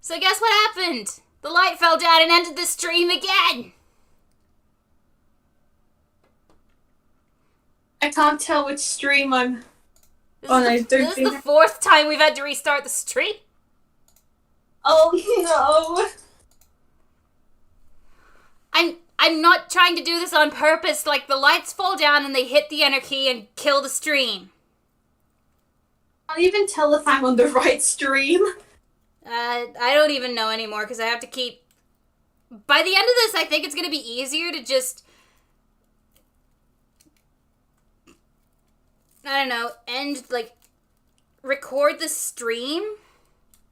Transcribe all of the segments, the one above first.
So guess what happened? The light fell down and ended the stream again! I can't tell which stream I'm This is the fourth time we've had to restart the stream. Oh no! I'm not trying to do this on purpose. Like, the lights fall down and they hit the enter key and kill the stream. I can't even tell if I'm on the right stream. I don't even know anymore because I have to keep... By the end of this, I think it's going to be easier to just... I don't know, record the stream.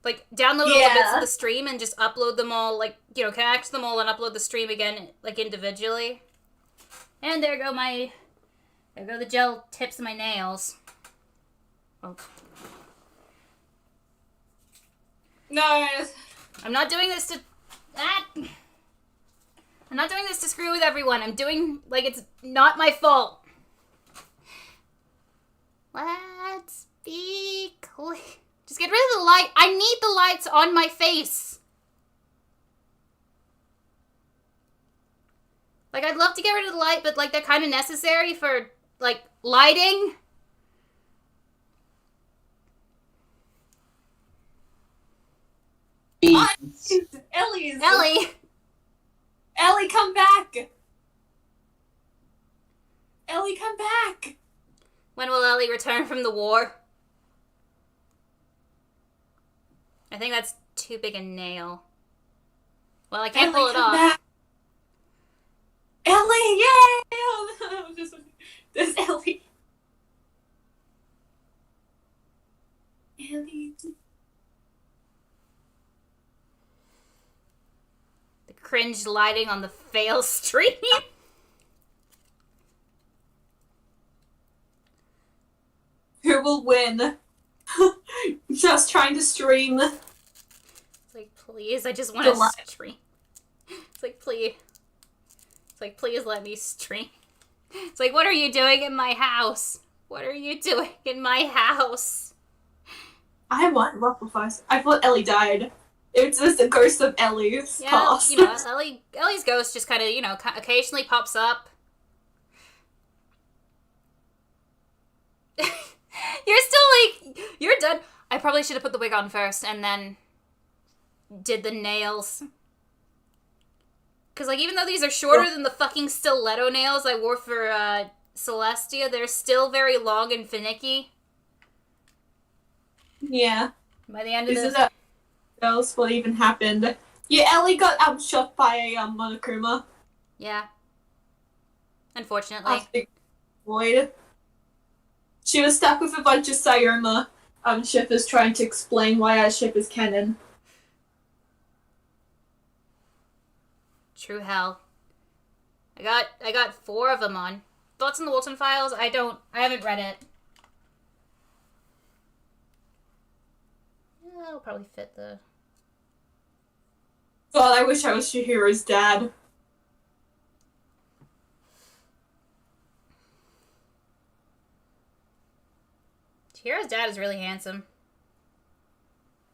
Like, download all the bits of the stream and just upload them all, like, you know, connect them all and upload the stream again, like, individually. And there go the gel tips of my nails. Oh. No. I'm not doing this to... I'm not doing this to screw with everyone. I'm doing, like, it's not my fault. Let's be clear. Just get rid of the light. I need the lights on my face. Like, I'd love to get rid of the light, but, like, they're kind of necessary for, like, lighting. Ellie, come back! Ellie, come back! When will Ellie return from the war? I think that's too big a nail. Well, I can't pull it off. Back. Ellie, yay! There's Ellie. Ellie. The cringe lighting on the fail stream. Who will win? Just trying to stream. It's like, please, I just want to stream. It's like, please. It's like, please let me stream. It's like, what are you doing in my house? What are you doing in my house? I want Rufflefuss. I thought Ellie died. It's just the ghost of Ellie's past. You know, Ellie's ghost just kind of, you know, occasionally pops up. You're still like, you're done. I probably should have put the wig on first and then did the nails. Because, like, even though these are shorter than the fucking stiletto nails I wore for Celestia, they're still very long and finicky. Yeah. By the end of this... What else what even happened? Yeah, Ellie got shot by a Monokuma. Yeah. Unfortunately. Void. She was stuck with a bunch of Sayoma shippers trying to explain why our ship is canon. True hell. I got 4 of them on. Thoughts on the Walton Files? I haven't read it. Yeah, I'll probably fit the... God, I wish I was Chihiro's dad. Chihiro's dad is really handsome.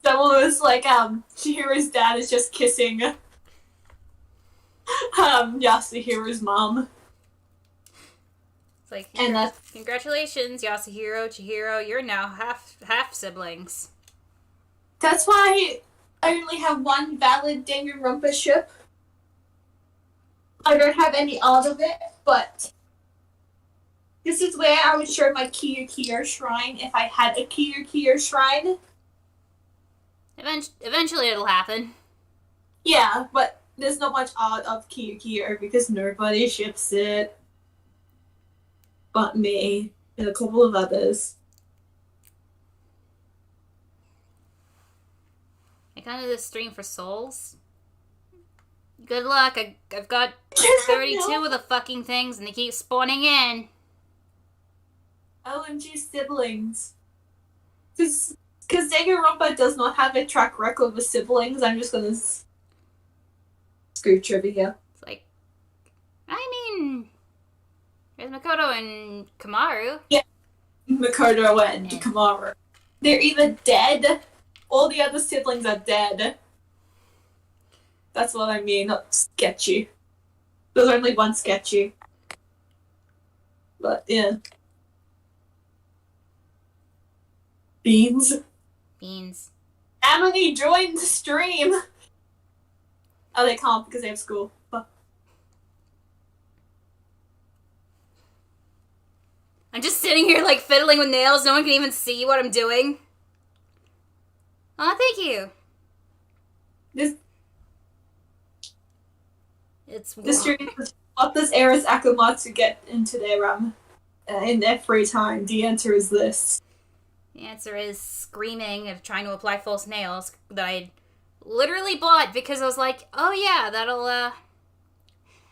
Someone was like, Chihiro's dad is just kissing Yasuhiro's mom. It's like, and congratulations, Yasuhiro, Chihiro, you're now half siblings. That's why I only have one valid Danganronpa ship. I don't have any art of it, but this is where I would show my Kiyo shrine if I had a Kiyo shrine. Eventually it'll happen. Yeah, but there's not much art of Kiyo because nobody ships it. But me and a couple of others. I kind of this stream for souls. Good luck. I've got 32 of the fucking things and they keep spawning in. OMG siblings. Because Danganronpa does not have a track record with siblings, I'm just gonna screw trivia. It's like, I mean, there's Makoto and Kamaru. Yeah, Makoto and Kamaru. They're either dead, or the other siblings are dead. That's what I mean, not sketchy. There's only one sketchy. But, yeah. Beans. Beans. Emily joined the stream! Oh, they can't because they have school. Fuck. I'm just sitting here, like, fiddling with nails. No one can even see what I'm doing. Oh, thank you. The stream is what does Eris Akamatsu get into their in their free time? The answer is this. The answer is screaming and trying to apply false nails that I literally bought because I was like, oh yeah, that'll,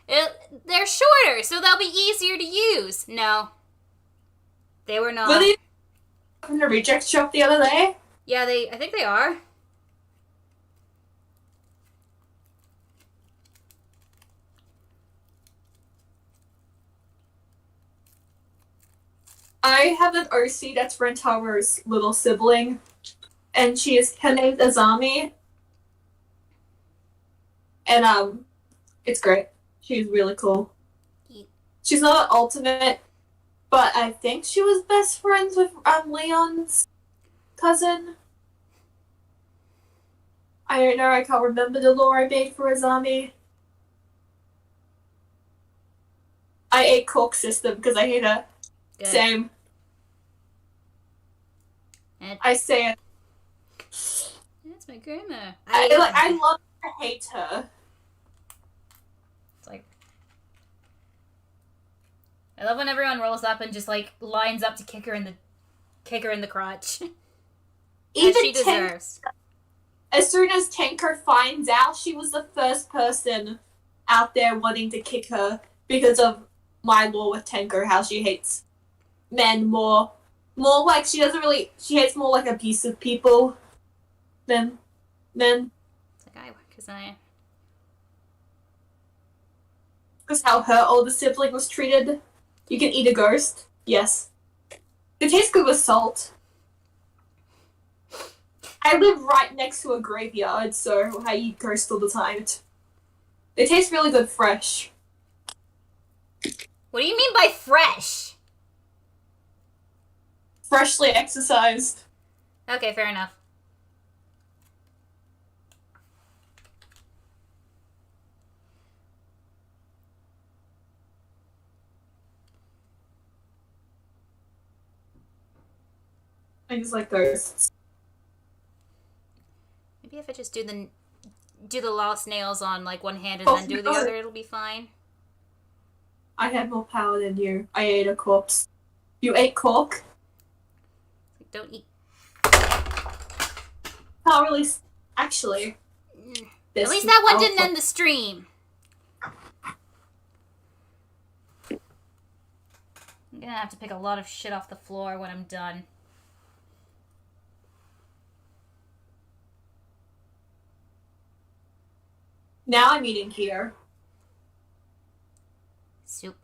they're shorter, so they'll be easier to use. No. They were not. Were they in the reject shop the other day? Yeah, I think they are. I have an OC that's Rentaro's little sibling, and her name's Azami, and it's great. She's really cool. She's not an ultimate, but I think she was best friends with Leon's cousin. I don't know, I can't remember the lore I made for Azami. I ate Cork System because I hate her. Good. Same. I say it. That's my grandma. I love her, hate her. It's like I love when everyone rolls up and just like lines up to kick her in the crotch. Even as she deserves. As soon as Tenko finds out, she was the first person out there wanting to kick her because of my law with Tenko, how she hates men more like she hates more like abusive people than men. It's like Because how her older sibling was treated. You can eat a ghost. Yes. It tastes good with salt. I live right next to a graveyard, so I eat ghost all the time. They taste really good fresh. What do you mean by fresh? Freshly exercised. Okay, fair enough. I just like ghosts. Maybe if I just do the lost nails on like one hand and then do the other, it'll be fine. I had more power than you. I ate a corpse. You ate cork? Don't eat. Not really. Actually. At least that one didn't end the stream. I'm gonna have to pick a lot of shit off the floor when I'm done. Now I'm eating here. Soup.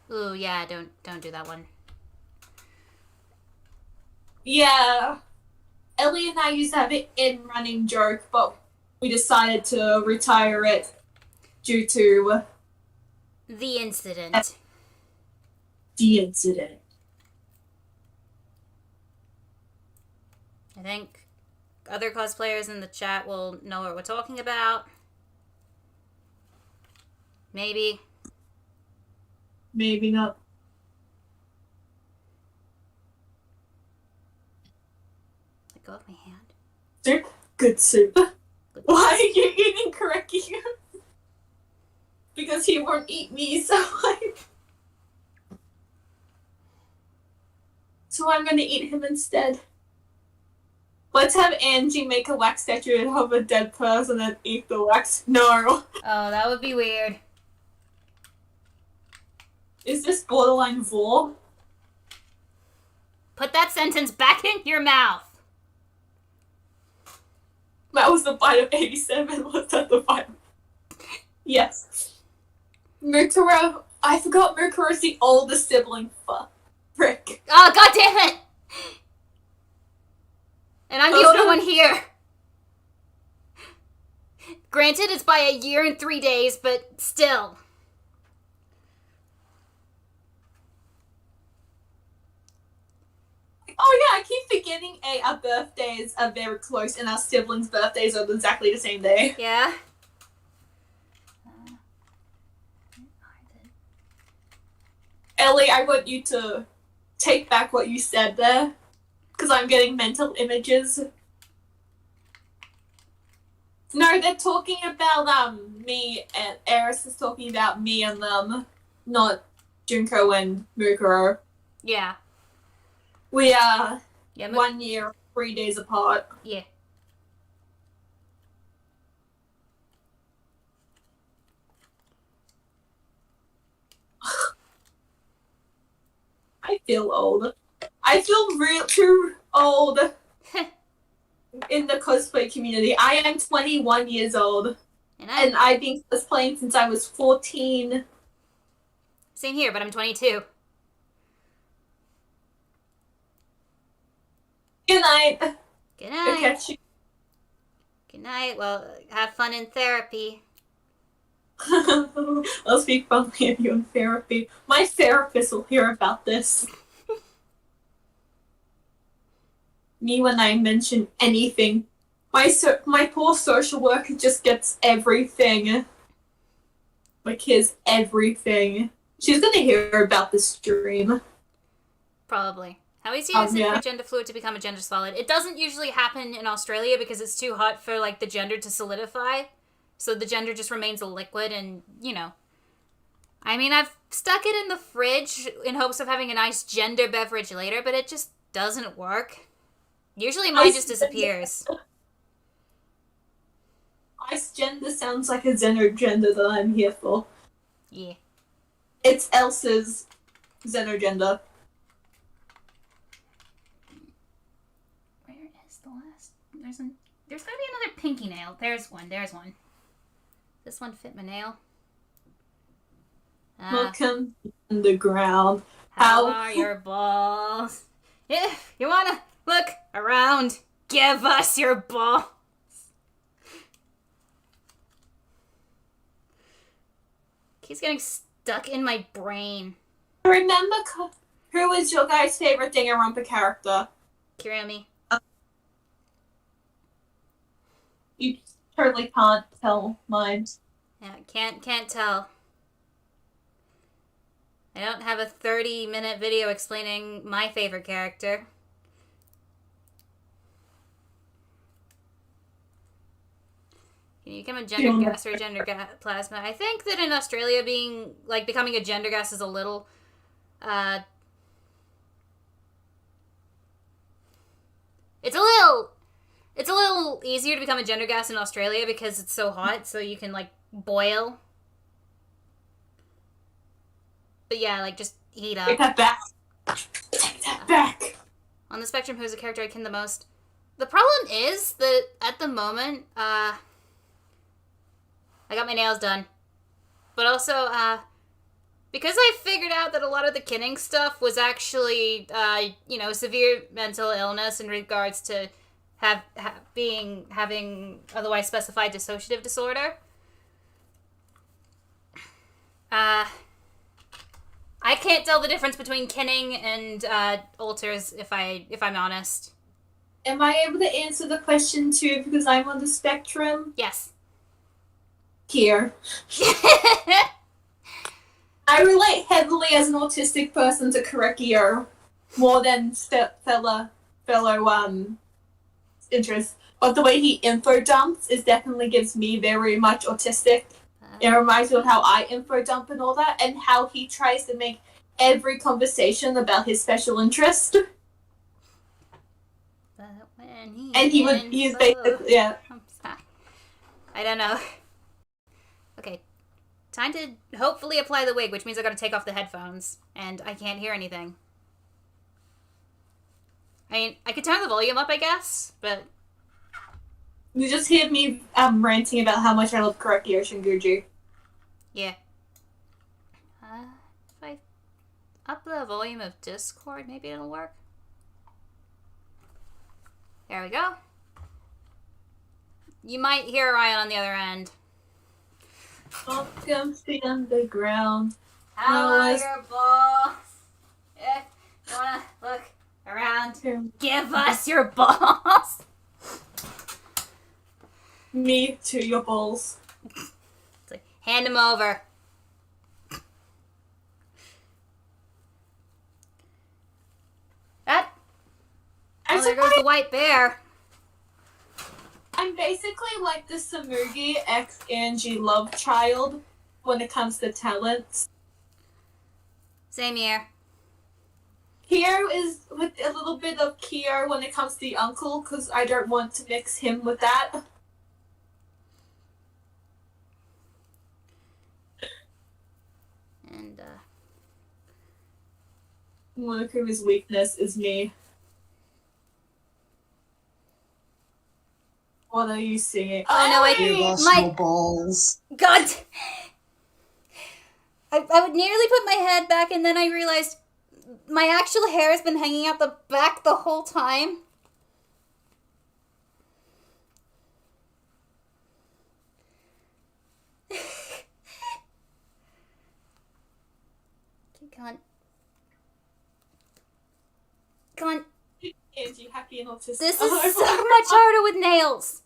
Ooh, yeah, don't do that one. Yeah. Ellie and I used to have an in-running joke, but we decided to retire it due to the incident. The incident. I think other cosplayers in the chat will know what we're talking about. Maybe. Maybe not. Let go of my hand. Soup? Good soup. Good. Why are you eating Kureki? Because he won't eat me, so I'm gonna eat him instead. Let's have Angie make a wax statue of a dead person and eat the wax. No. Oh, that would be weird. Is this borderline vor? Put that sentence back in your mouth. That was the bite of 87. Was that the bite? Yes. Mukuro, I forgot Mukuro's the oldest sibling. Fuck. Frick. Oh, god damn it! And I'm the older one here. Granted, it's by a year and 3 days, but still. Oh yeah, I keep forgetting our birthdays are very close and our siblings' birthdays are exactly the same day. Yeah. Ellie, I want you to take back what you said there, because I'm getting mental images. No, they're talking about me, and Eris is talking about me and them, not Junko and Mukuro. Yeah. We are Yeah, 1 year, 3 days apart. Yeah. I feel old. I feel real too old in the cosplay community. I am 21 years old. And I've been cosplaying since I was 14. Same here, but I'm 22. Good night. Good night. I'll catch you. Good night. Well, have fun in therapy. I'll speak fondly of you in therapy. My therapist will hear about this. Me when I mention anything. My poor social worker just gets everything. Like, here's everything. She's gonna hear about this stream. Probably. How easy is it Yeah. for gender fluid to become a gender solid? It doesn't usually happen in Australia because it's too hot for, like, the gender to solidify. So the gender just remains a liquid and, you know. I mean, I've stuck it in the fridge in hopes of having a nice gender beverage later, but it just doesn't work. Usually mine just disappears. Ice gender sounds like a xenogender that I'm here for. Yeah. It's Elsa's xenogender. Where is the last? There's gotta be another pinky nail. There's one. This one fit my nail. Welcome to the underground. How are your balls? If you wanna look around, give us your balls. He's getting stuck in my brain. Remember who was your guys' favorite Danganronpa character? Kiryomi. You totally can't tell mine. Yeah, can't tell. I don't have a 30-minute video explaining my favorite character. Can you become a gender gas or a gender plasma? I think that in Australia becoming a gender gas is a little, it's a little easier to become a gender gas in Australia because it's so hot, so you can, like, boil. But yeah, like, just heat up. Take that back. Take that back. On the spectrum, who's the character I kin the most? The problem is that at the moment, I got my nails done. But also, because I figured out that a lot of the kinning stuff was actually, severe mental illness in regards to having otherwise specified dissociative disorder. I can't tell the difference between kinning and alters if I'm honest. Am I able to answer the question too because I'm on the spectrum? Yes. Here. I relate heavily as an autistic person to Korekio more than fellow interests. But the way he info dumps definitely gives me very much autistic. It reminds me of how I info dump and all that, and how he tries to make every conversation about his special interest. He's basically, yeah. I don't know. Okay. Time to hopefully apply the wig, which means I gotta take off the headphones, and I can't hear anything. I mean, I could turn the volume up, I guess, but... You just hear me ranting about how much I love Korekio Shinguji. Yeah. up the volume of Discord? Maybe it'll work. There we go. You might hear Ryan on the other end. Welcome to the underground. How are your balls? If you wanna look around, give us your balls. Me to your balls. It's like, hand them over. That. Oh, there goes the white bear. I'm basically like the Samugi ex Angie love child when it comes to talents. Same here. Kiyo is with a little bit of Kiyo when it comes to the uncle, because I don't want to mix him with that. And, Monokuma's weakness is me. What are you seeing? Oh no, You lost your balls. God! I would nearly put my head back and then I realized my actual hair has been hanging out the back the whole time. Come on. Angie, happy and autistic. This is so much harder with nails.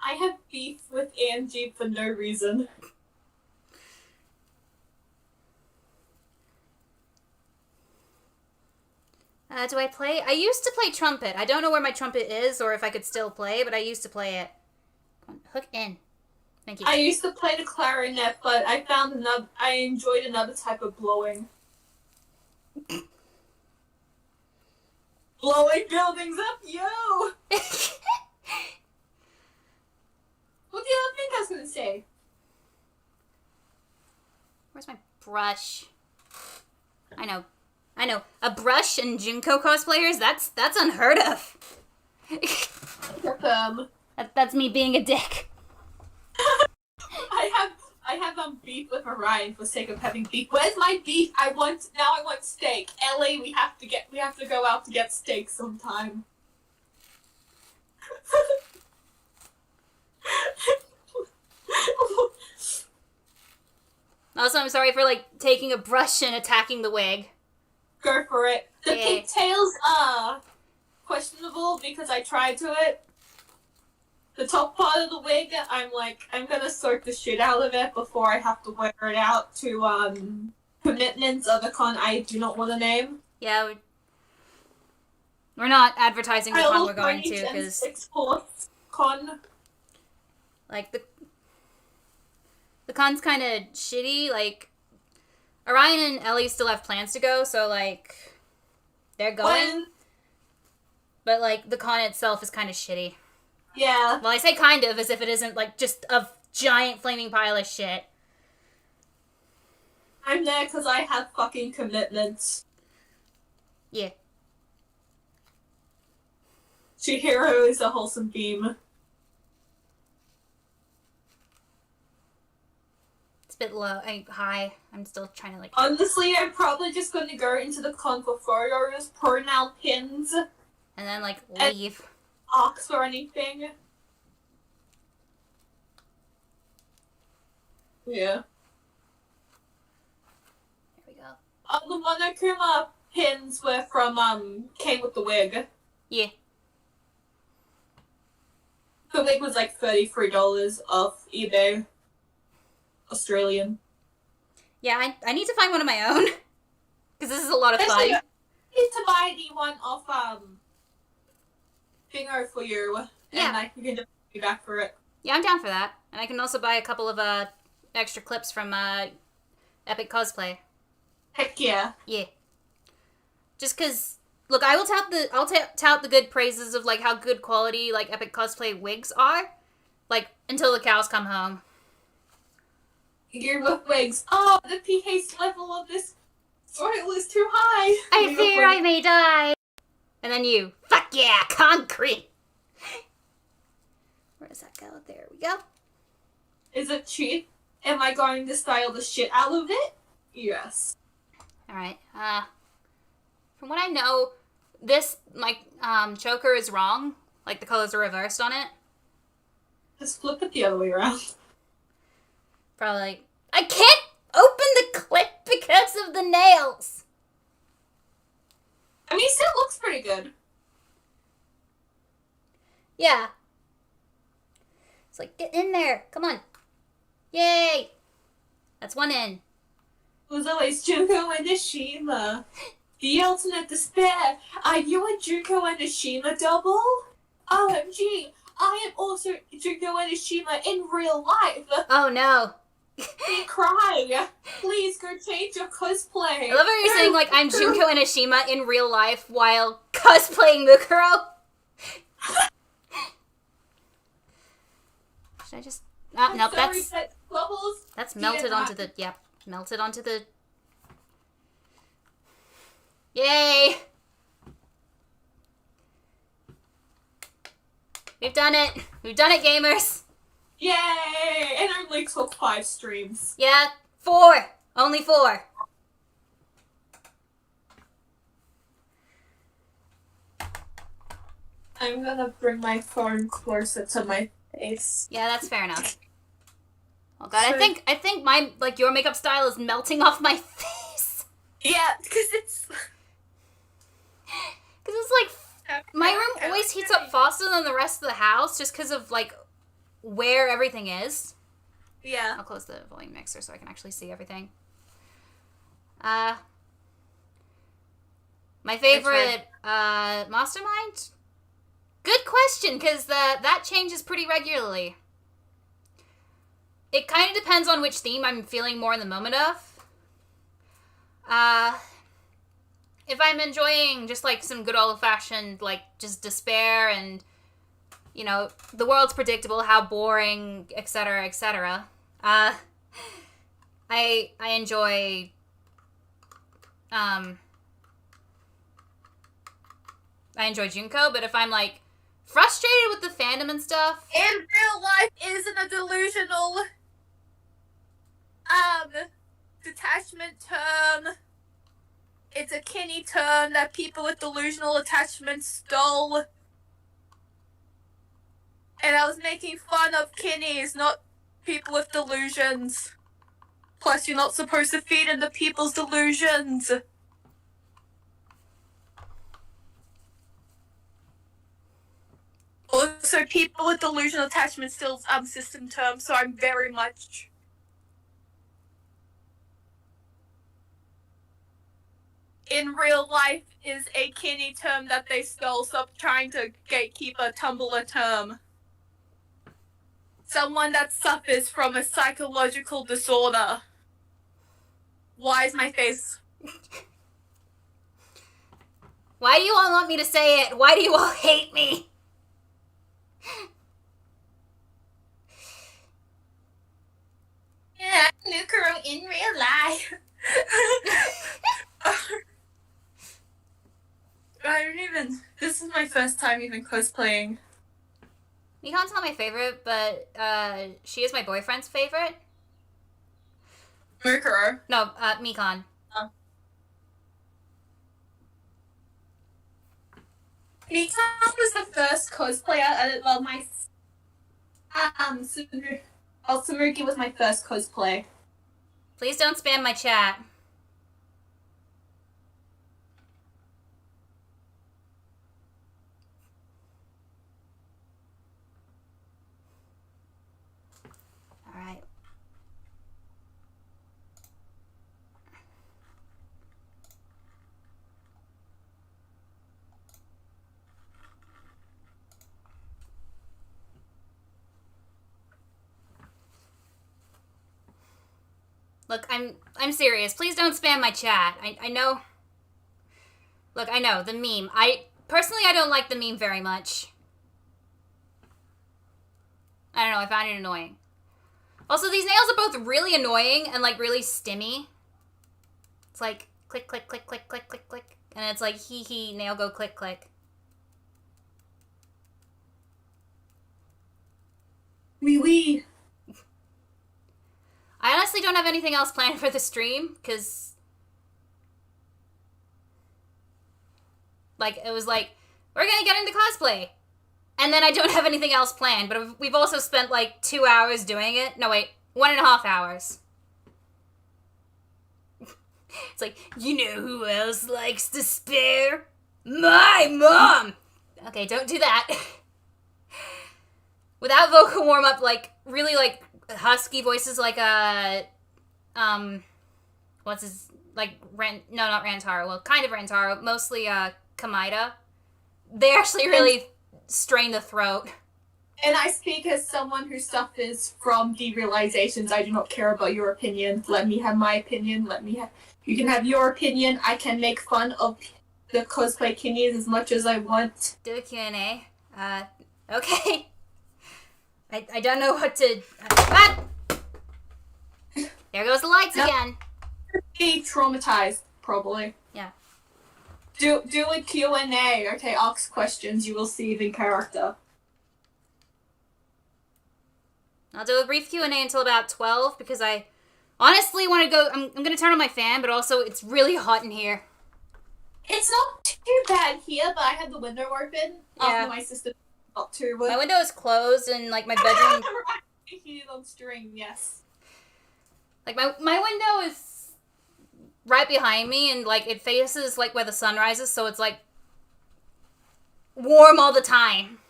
I have beef with Angie for no reason. Do I play? I used to play trumpet. I don't know where my trumpet is or if I could still play, but I used to play it. Come on, hook in. Thank you. I used to play the clarinet, but I enjoyed another type of blowing. Blowing buildings up, yo! What do you think I was gonna say? Where's my brush? I know. A brush and Junko cosplayers, that's unheard of. That's me being a dick. I have beef with Orion for sake of having beef. Where's my beef? I want steak. Ellie, we have to go out to get steak sometime. Also, I'm sorry for taking a brush and attacking the wig. Go for it. The pigtails are questionable because I tried to it. The top part of the wig, I'm gonna soak the shit out of it before I have to wear it out to commitments of a con I do not want to name. Yeah, we're not advertising the con we're going to because 6/4 con. The con's kind of shitty. Orion and Ellie still have plans to go, so they're going. But the con itself is kind of shitty. Yeah. Well, I say kind of as if it isn't just a giant flaming pile of shit. I'm there because I have fucking commitments. Yeah. Chihiro is a wholesome beam. It's a bit low. High. I'm still trying to Honestly, I'm probably just going to go into the con for photos, pronoun pins. And then leave. Arcs or anything. Yeah. There we go. The Monokuma pins were from, came with the wig. Yeah. The wig was $33 off eBay. Australian. Yeah, I need to find one of my own. Because this is a lot of fun. I need to buy the one off, Bingo for you. Yeah. And you can just be back for it. Yeah, I'm down for that. And I can also buy a couple of extra clips from Epic Cosplay. Heck yeah. Yeah. Just because, look, I'll tout the good praises of how good quality Epic Cosplay wigs are, until the cows come home. Gear with wigs. Oh, the pH level of this soil is too high. I fear I may die. And then you, fuck yeah, concrete. Where does that go? There we go. Is it cheap? Am I going to style the shit out of it? Yes. Alright, from what I know, this, choker is wrong. Like, the colors are reversed on it. Just flip it the other way around. Probably like, I can't open the clip because of the nails! I mean, it still looks pretty good. Yeah. It's like, get in there. Come on. Yay! That's one in. It was always Junko and Ashima. The ultimate despair. Are you a Junko and Ashima double? OMG, I am also Junko and Ashima in real life. Oh no. They cry. Please go change your cosplay. I love how you're saying, like, I'm Junko and Ashima in real life while cosplaying Mukuro. Should I just... Oh, nope, that's melted onto the... Yep, melted onto the... Yay! We've done it! We've done it, gamers! Yay! And our only took 5 streams. Yeah, 4! Only 4. I'm gonna bring my phone closer to my face. Yeah, that's fair enough. Oh god, so, I think my, like, your makeup style is melting off my face. Yeah, because it's... Because it's like, my room always heats up faster than the rest of the house just because of, like, where everything is. Yeah. I'll close the volume mixer so I can actually see everything. My favorite, mastermind? Good question, because that changes pretty regularly. It kind of depends on which theme I'm feeling more in the moment of. If I'm enjoying just, like, some good old-fashioned, like, just despair and, you know, the world's predictable, how boring, etc., etc., I enjoy, I enjoy Junko, but if I'm, like, frustrated with the fandom and stuff... In real life isn't a delusional, detachment term. It's a Kinney term that people with delusional attachments stole. And I was making fun of Kinneys, not people with delusions. Plus, you're not supposed to feed into people's delusions. Also, people with delusional attachment still system term, so I'm very much... In real life is a Kinney term that they stole. Stop trying to gatekeep a Tumblr term. Someone that suffers from a psychological disorder. Why is my face? Why do you all want me to say it? Why do you all hate me? Yeah, Mukuro in real life. I don't even... This is my first time even cosplaying. Mikan's not my favorite, but she is my boyfriend's favorite. Mukuro? No, Mikan. Oh. Mikan was the first cosplayer. Well, my... Samuki was my first cosplay. Please don't spam my chat. Alright. Look, I'm serious. Please don't spam my chat. I know... Look, I know, the meme. Personally, I don't like the meme very much. I don't know, I find it annoying. Also, these nails are both really annoying and, like, really stimmy. It's like, click, click, click, click, click, click, click. And it's like, hee hee, nail go click, click. Wee wee. don't have anything else planned for the stream, because, like, it was like, we're gonna get into cosplay. And then I don't have anything else planned, but we've also spent, like, 2 hours doing it. No, wait, 1.5 hours. It's like, you know who else likes to spare? My mom! Okay, don't do that. Without vocal warm-up, like, really, like, husky voices like, what's his, like, not Rantaro, well, kind of Rantaro, mostly, Kamaida. They actually really strain the throat. And I speak as someone who suffers from derealizations. I do not care about your opinion. Let me have my opinion. You can have your opinion. I can make fun of the cosplay kidneys as much as I want. Do a Q&A. Okay. I don't know what to... There goes the lights again. Be traumatized, probably. Yeah. Do a Q&A. Okay, ask questions. You will see it in character. I'll do a brief Q&A until about 12, because I honestly want to go... I'm going to turn on my fan, but also it's really hot in here. It's not too bad here, but I had the window open after my sister got to work. My window is closed, and, like, my bedroom... Heated on string, yes. Like, my window is right behind me, and, like, it faces, like, where the sun rises, so it's, like, warm all the time.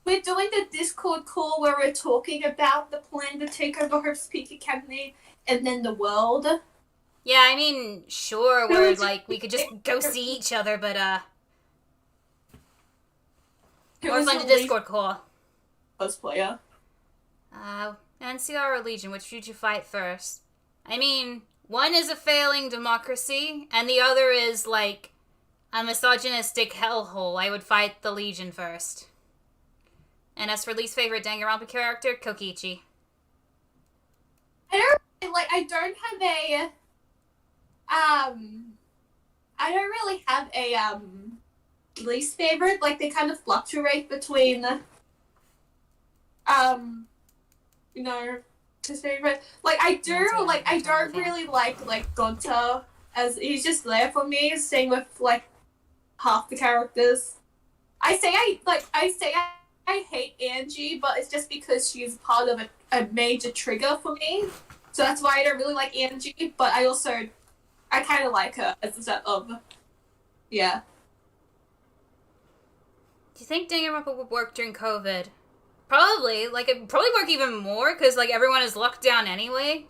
We're doing the Discord call where we're talking about the plan to take over Hope's Peak Academy and then the world. Yeah, I mean, sure, we're, like, we could just go see each other, but, more fun to Discord call. Cosplayer. NCR or Legion, which would you fight first? I mean, one is a failing democracy, and the other is, like, a misogynistic hellhole. I would fight the Legion first. And as for least favorite Danganronpa character, Kokichi. I don't really have a least favorite. Like, they kind of fluctuate between his favorite. Like, I don't really like Gonta, as he's just there for me. Same with like half the characters. I hate Angie, but it's just because she's part of a major trigger for me. So that's why I don't really like Angie, but I kind of like her as a set of, yeah. Do you think Danganronpa would work during COVID? Probably. Like, it'd probably work even more, because, like, everyone is locked down anyway.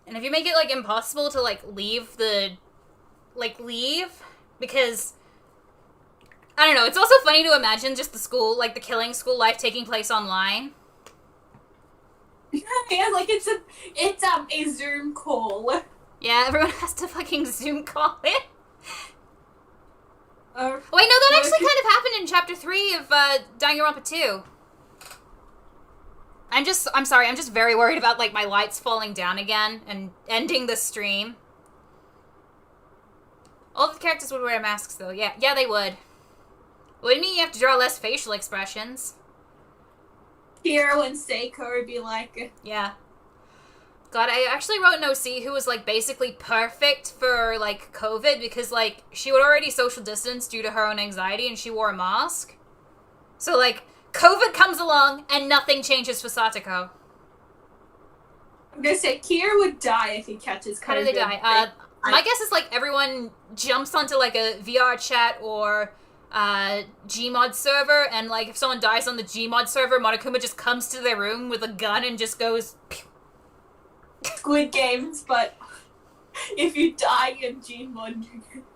And if you make it, like, impossible to, like, leave, because... I don't know, it's also funny to imagine just the school, like, the killing school life taking place online. Yeah, like, it's a Zoom call. Yeah, everyone has to fucking Zoom call it. Wait, no, that actually kind of happened in Chapter 3 of, Danganronpa 2. I'm sorry, I'm just very worried about, like, my lights falling down again and ending the stream. All the characters would wear masks, though. Yeah, they would. What do you mean you have to draw less facial expressions? Hiro and Seiko would be like... Yeah. God, I actually wrote an OC who was, like, basically perfect for, like, COVID because, like, she would already social distance due to her own anxiety and she wore a mask. So, like, COVID comes along and nothing changes for Satoko. I'm gonna say, Kira would die if he catches COVID. How do they die? My guess is, like, everyone jumps onto, like, a VR chat or... Gmod server, and like if someone dies on the Gmod server, Monokuma just comes to their room with a gun and just goes pew. Squid Games, but if you die in Gmod,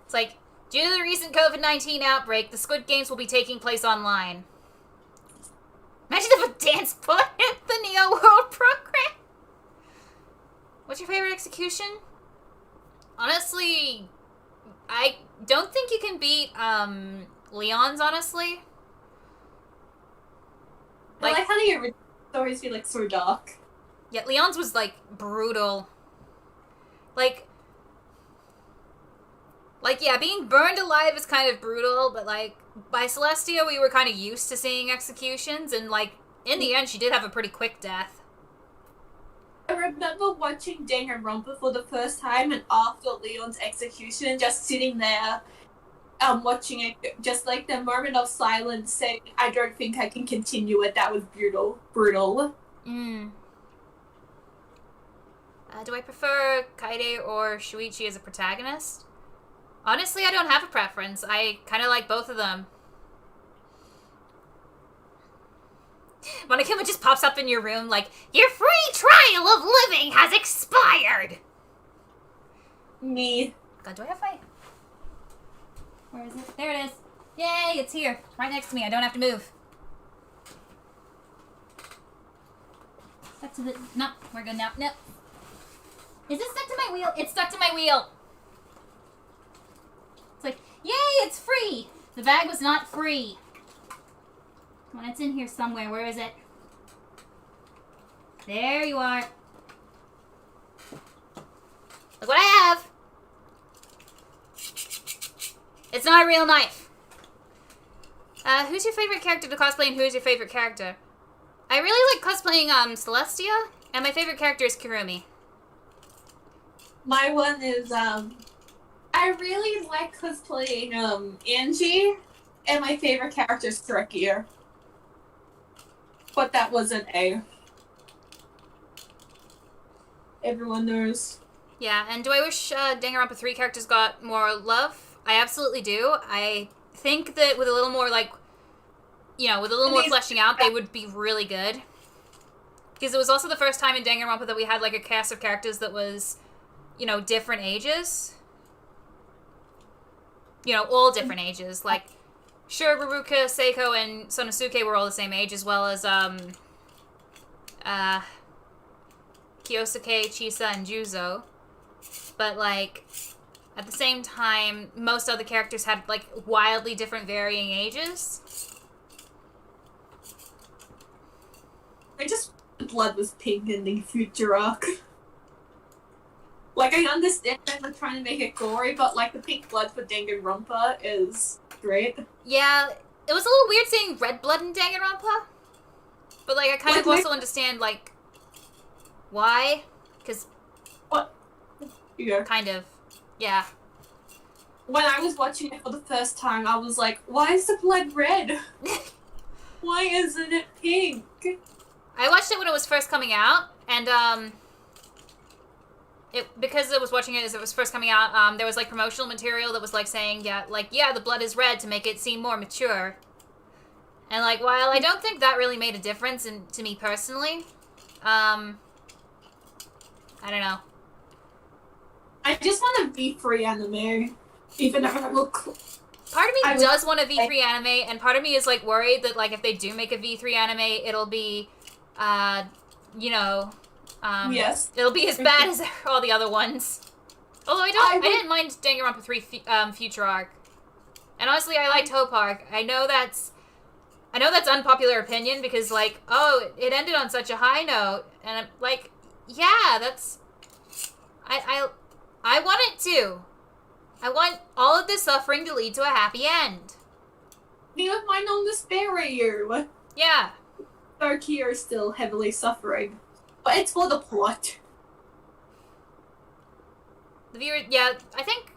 it's like, due to the recent COVID-19 outbreak, the Squid Games will be taking place online. Imagine if a dance put in the Neo World program. What's your favorite execution? Honestly, I don't think you can beat Leon's, honestly. I like how the original stories feel like so dark. Yeah, Leon's was like brutal. Like yeah, being burned alive is kind of brutal, but like by Celestia we were kind of used to seeing executions, and like in the end she did have a pretty quick death. I remember watching Danganronpa for the first time, and after Leon's execution, just sitting there, watching it, just like the moment of silence, saying, "I don't think I can continue it." That was brutal. Do I prefer Kaede or Shuichi as a protagonist? Honestly, I don't have a preference. I kind of like both of them. Monokuma just pops up in your room like, your free trial of living has expired! Me. God, do I have my... Where is it? There it is. Yay, it's here. Right next to me. I don't have to move. Stuck to the... No, we're good now. No. Is it stuck to my wheel? It's stuck to my wheel. It's like, yay, it's free. The bag was not free. Come on, it's in here somewhere. Where is it? There you are. Look what I have. It's not a real knife. Who's your favorite character to cosplay and who's your favorite character? I really like cosplaying Celestia, and my favorite character is Kirumi. My one is, I really like cosplaying, Angie, and my favorite character is Threkier. But that was an A. Everyone knows. Yeah, and do I wish Danganronpa 3 characters got more love? I absolutely do. I think that with a little more, like, you know, with a little more fleshing out, they would be really good. Because it was also the first time in Danganronpa that we had, like, a cast of characters that was, you know, different ages. You know, all different ages. Like, sure, Ruruka, Seiko, and Sonosuke were all the same age, as well as, Kyosuke, Chisa, and Juzo. But, like, at the same time, most other characters had, like, wildly different varying ages. I just... The blood was pink in the future arc. Like, I understand that they're trying to make it gory, but, like, the pink blood for Danganronpa is great. Yeah, it was a little weird seeing red blood in Danganronpa. But, like, I kind of also understand, like, why? Because... What? Yeah. Kind of. Yeah. When I was watching it for the first time, I was like, why is the blood red? Why isn't it pink? I watched it when it was first coming out, and, because I was watching it as it was first coming out, there was, like, promotional material that was, like, saying, yeah, the blood is red to make it seem more mature. And, like, while I don't think that really made a difference to me personally, I don't know. I just want a V3 anime, even if it look... Part of me does want a V3 anime, and part of me is, like, worried that, like, if they do make a V3 anime, it'll be, you know... yes. It'll be as bad as all the other ones. Although I didn't mind Danganronpa 3 Future Arc. And honestly, I liked Hope Arc. I know that's unpopular opinion because, like, oh, it ended on such a high note. And I'm like, yeah, that's... I want it to. I want all of this suffering to lead to a happy end. Me with my non despair. Yeah. Darky are still heavily suffering. But it's for the plot. The viewer, yeah, I think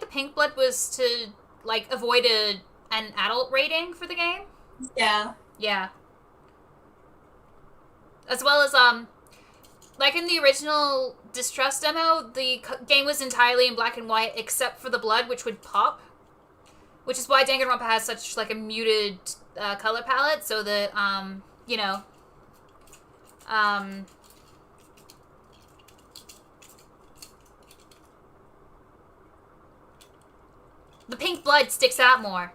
the pink blood was to, like, avoid an adult rating for the game. Yeah. Yeah. As well as, like in the original Distrust demo, the game was entirely in black and white except for the blood, which would pop. Which is why Danganronpa has such, like, a muted color palette, so that, you know, the pink blood sticks out more.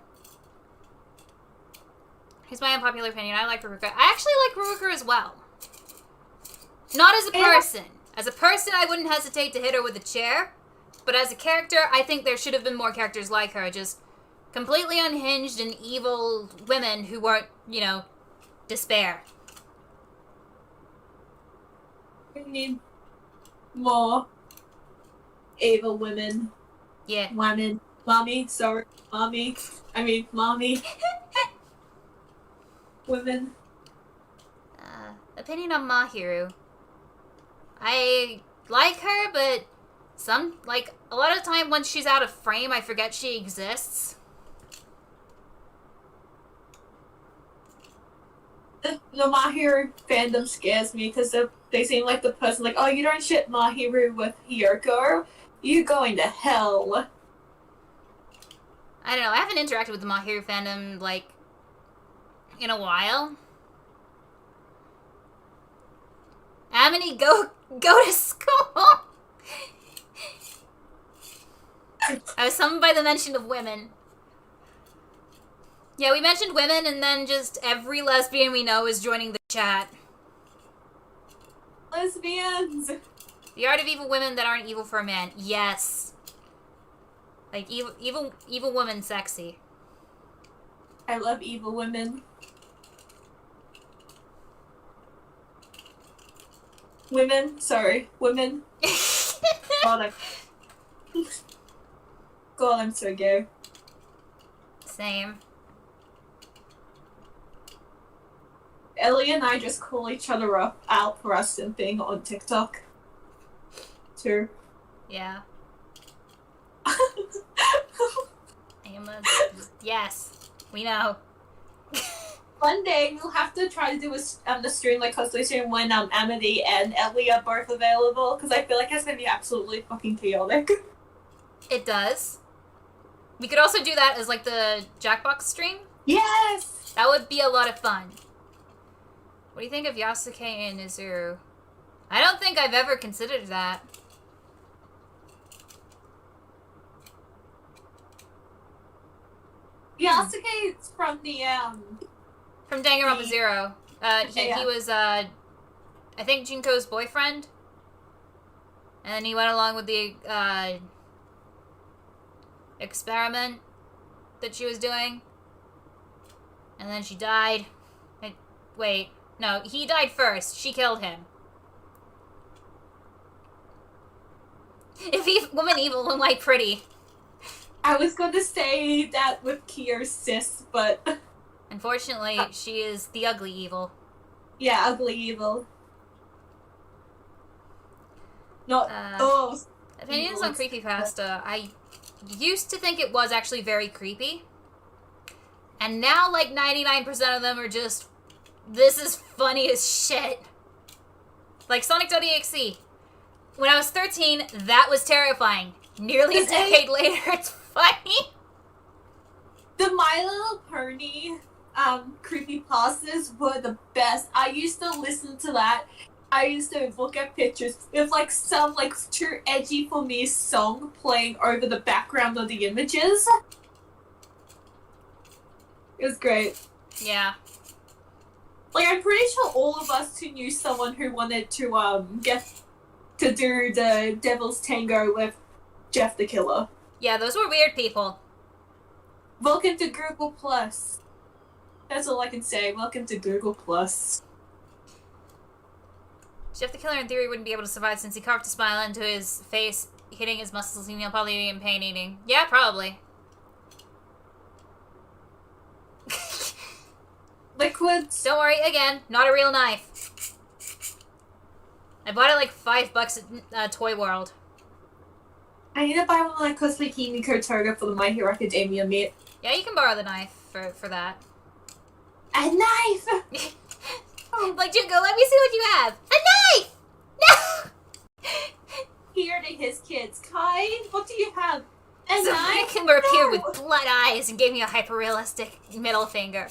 Here's my unpopular opinion. I like Ruruka. I actually like Ruruka as well. Not as a person. As a person, I wouldn't hesitate to hit her with a chair. But as a character, I think there should have been more characters like her. Just completely unhinged and evil women who weren't, you know, despair. We need more evil women. Yeah. Women. Mommy. Women. Opinion on Mahiru. I like her, but a lot of the time when she's out of frame, I forget she exists. The Mahiru fandom scares me because they seem like the person like, oh, you don't ship Mahiru with Hiyoko, you going to hell. I don't know, I haven't interacted with the Mahiru fandom, like, in a while. Amity, go to school! I was summoned by the mention of women. Yeah, we mentioned women, and then just every lesbian we know is joining the chat. Lesbians! The art of evil women that aren't evil for a man. Yes. Like, evil woman sexy. I love evil women. Women? Sorry. Women. God, I'm so gay. Same. Ellie and I just call each other out for us simping on TikTok. Too. Yeah. Yes. We know. One day we'll have to try to do a stream like cosplay stream when Amity and Ellie are both available because I feel like it's gonna be absolutely fucking chaotic. It does. We could also do that as like the Jackbox stream. Yes! That would be a lot of fun. What do you think of Yasuke and Izuru? I don't think I've ever considered that. Yasuke's from the From Danganronpa Zero. Yeah. He was I think Junko's boyfriend. And then he went along with the experiment that she was doing. And then she died. Wait. No, he died first. She killed him. If woman evil, woman white pretty. I was going to say that with Kier's sis, but... Unfortunately, she is the ugly evil. Yeah, ugly evil. Not... Opinions on creepypasta. I used to think it was actually very creepy. And now, like, 99% of them are just... This is funny as shit. Like Sonic.exe. When I was 13, that was terrifying. Nearly a decade later, it's funny. The My Little Pony creepypastas were the best. I used to listen to that. I used to look at pictures with like some like too edgy for me song playing over the background of the images. It was great. Yeah. Like, I'm pretty sure all of us who knew someone who wanted to get to do the Devil's Tango with Jeff the Killer. Yeah, those were weird people. Welcome to Google Plus. That's all I can say. Welcome to Google Plus. Jeff the Killer, in theory, wouldn't be able to survive since he carved a smile into his face, hitting his muscles, and he'll probably be in pain eating. Yeah, probably. Liquids. Don't worry, again, not a real knife. I bought it like $5 at Toy World. I need to buy one of my cosplay Kimiko Toga for the My Hero Academia meet. Yeah, you can borrow the knife for that. A knife! Like, Junko, let me see what you have. A knife! No! Here to his kids. Kai, what do you have? A So knife? Kimber appeared No! with blood eyes and gave me a hyper-realistic middle finger.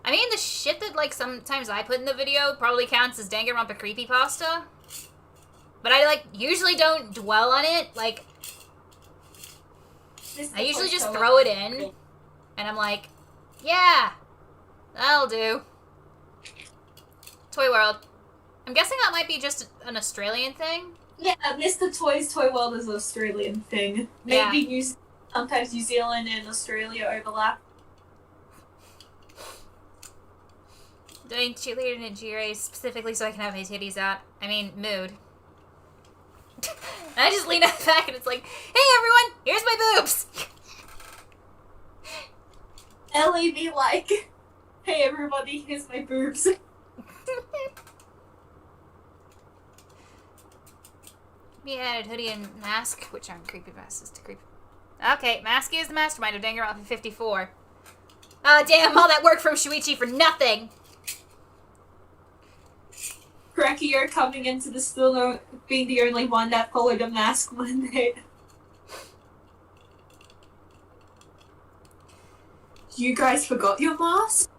I mean, the shit that, like, sometimes I put in the video probably counts as Danganronpa creepypasta. But I, like, usually don't dwell on it. Like, I usually just throw it in. And I'm like, yeah, that'll do. Toy World. I'm guessing that might be just an Australian thing. Yeah, Mr. Toy's Toy World is an Australian thing. Maybe Yeah. Sometimes New Zealand and Australia overlap. Doing cheerleader in a G-Race specifically so I can have my titties out. I mean, mood. And I just lean back and it's like, hey everyone, here's my boobs! Ellie be like, hey everybody, here's my boobs. Be added hoodie and mask, which aren't creepypastas to creepy. Okay, Masky is the mastermind of Danganronpa 54. Damn, all that work from Shuichi for nothing! Cracky, you're coming into the school being the only one that followed a mask one night. You guys forgot your mask?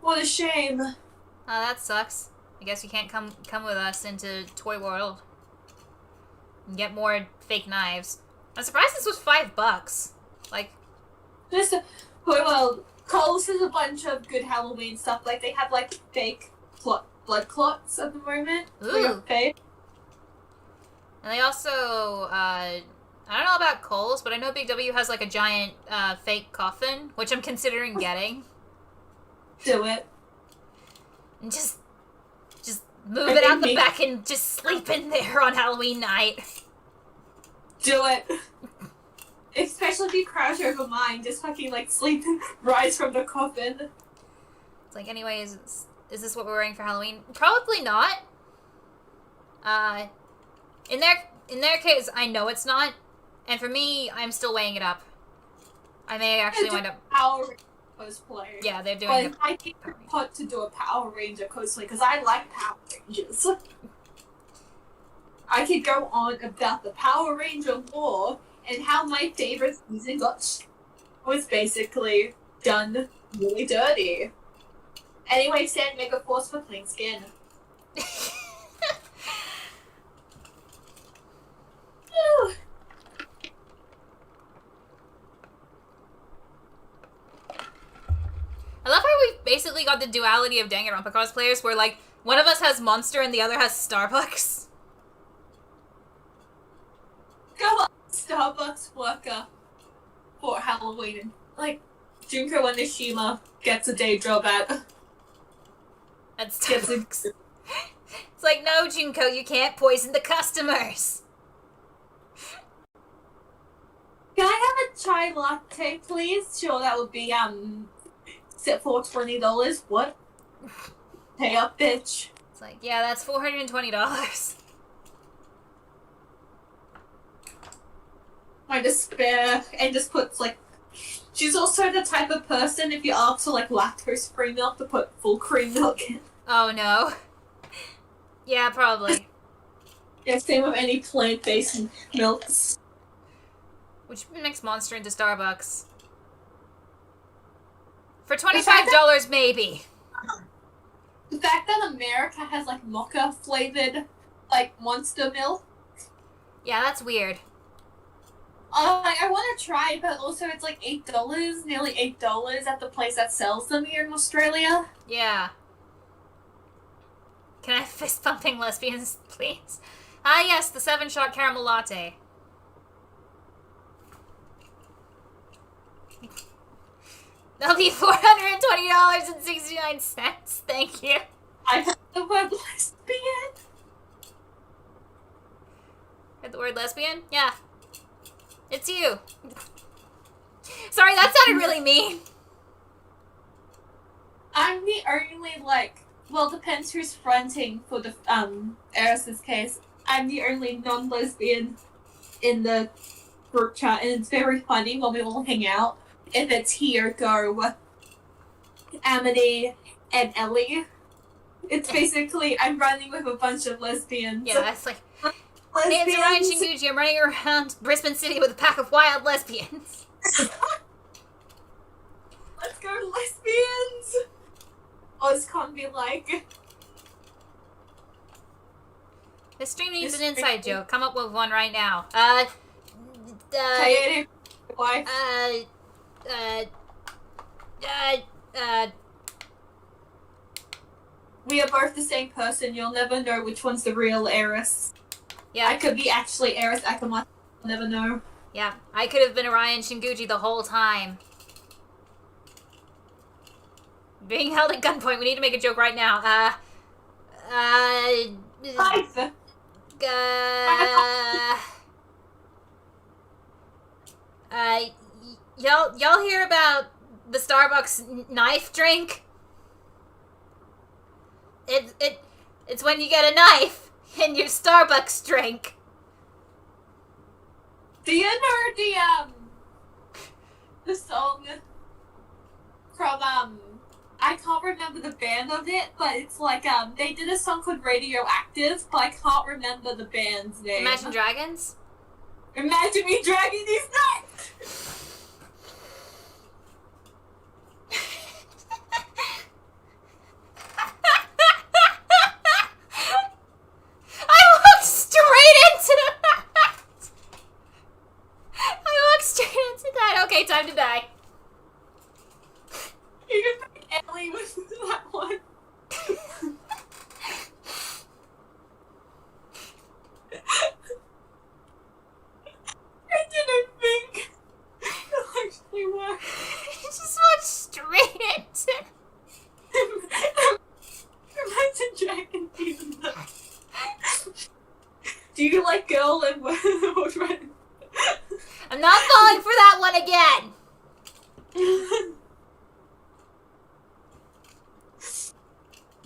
What a shame. Oh, that sucks. I guess you can't come with us into Toy World and get more fake knives. I'm surprised this was $5. Like, Just, well, Coles has a bunch of good Halloween stuff. Like, they have, like, fake blood clots at the moment. For your ooh. face. And they also, I don't know about Kohl's, but I know Big W has, like, a giant, fake coffin, which I'm considering getting. Do it. And just move it out the back and just sleep in there on Halloween night. Do it. Especially if you crouch over mine, just fucking, like, sleep and rise from the coffin. It's like, anyways, is this what we're wearing for Halloween? Probably not. In their case, I know it's not. And for me, I'm still weighing it up. I may actually wind up... Power Ranger cosplay. Yeah, they're doing But I think you're put to do a Power Ranger cosplay, because I like Power Rangers. I could go on about the Power Ranger lore, and how my favorite season was basically done really dirty. Anyway, send Mega Force for clean skin. I love how we basically got the duality of Danganronpa cosplayers, where, like, one of us has Monster and the other has Starbucks. Go on, Starbucks worker for Halloween. Like, Junko and Nishima gets a day job at Starbucks. It's like, no, Junko, you can't poison the customers. Can I have a chai latte, please? Sure, that would be, set for $20. What? Pay up, bitch. It's like, yeah, that's $420. My despair, and just puts, like, she's also the type of person, if you ask for, like, lactose-free milk, to put full cream milk in. Oh, no. Yeah, probably. Yeah, same with any plant-based milks. Which makes Monster into Starbucks. For $25, maybe. The fact that America has, like, mocha-flavored, like, Monster milk. Yeah, that's weird. Like, I want to try it, but also it's like $8, nearly $8 at the place that sells them here in Australia. Yeah. Can I have fist-pumping lesbians, please? Ah, yes, the 7-shot caramel latte. That'll be $420.69. Thank you. I heard the word lesbian. Heard the word lesbian? Yeah. It's you. Sorry, that sounded really mean. I'm the only, like, well, depends who's fronting for the, Eris's case. I'm the only non-lesbian in the group chat, and it's very funny when we all hang out. If it's here, go Amity and Ellie. It's basically, I'm running with a bunch of lesbians. Yeah, that's like, hey, it's Ryan Shinguchi. I'm running around Brisbane City with a pack of wild lesbians. Let's go, lesbians! OzCon be like... This stream needs an inside joke. Come up with one right now. Wife. We are both the same person. You'll never know which one's the real Eris. Yeah. I could be actually Eris Akamata. You'll never know. Yeah, I could have been Ryan Shinguchi the whole time. Being held at gunpoint. We need to make a joke right now. Life. Y'all hear about the Starbucks knife drink? It's when you get a knife in your Starbucks drink. Do you know the song from I can't remember the band of it, but it's like they did a song called Radioactive, but I can't remember the band's name. Imagine Dragons? Imagine me dragging these nuts! I walked straight into that! I walked straight into that. Okay, time to die. You can make Ellie with that one. I didn't think it'll actually work. You just walked straight into it. Imagine dragging these nuts. Do you like girl and woman? I'm not falling for that one again.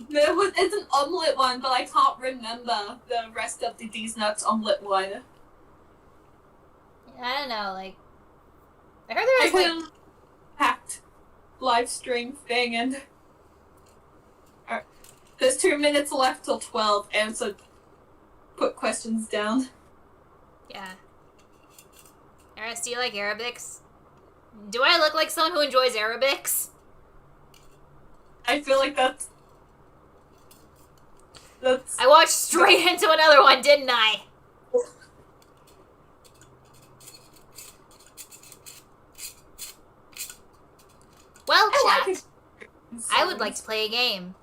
There's an omelette one, but I can't remember the rest of the These Nuts omelette one. I don't know, like... I heard there was, like... Packed live stream thing, and... There's 2 minutes left till 12, and so put questions down. Yeah. Eris, do you like Arabics? Do I look like someone who enjoys Arabics? I feel like that's... I walked straight into another one, didn't I? Well, chat, I would like to play a game.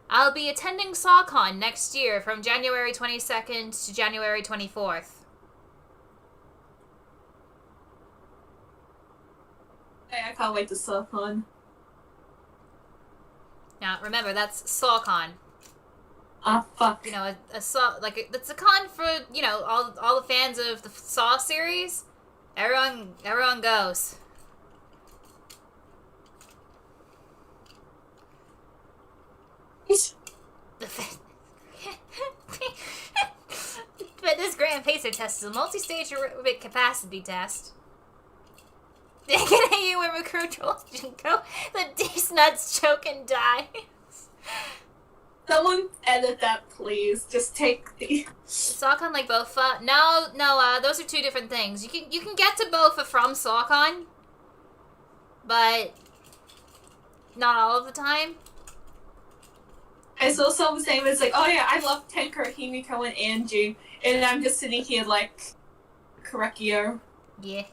I'll be attending SawCon next year from January 22nd to January 24th. Hey, I can't wait to surf on. Now, remember, that's SawCon. Ah, fuck. You know, a Saw, like, it's a con for, you know, all the fans of the Saw series. Everyone goes. But this Grand Pacer test is a multi-stage aerobic capacity test. They can hit you with mukuro trolls, junko. The D's nuts choke and die. Someone edit that, please. Just take the... SawCon like Bofa? No, those are two different things. You can get to Bofa from SawCon, but not all of the time. I saw someone saying it's like, oh yeah, I love Tenko, Himiko, and Angie, and I'm just sitting here like, Correcchio. Yeah.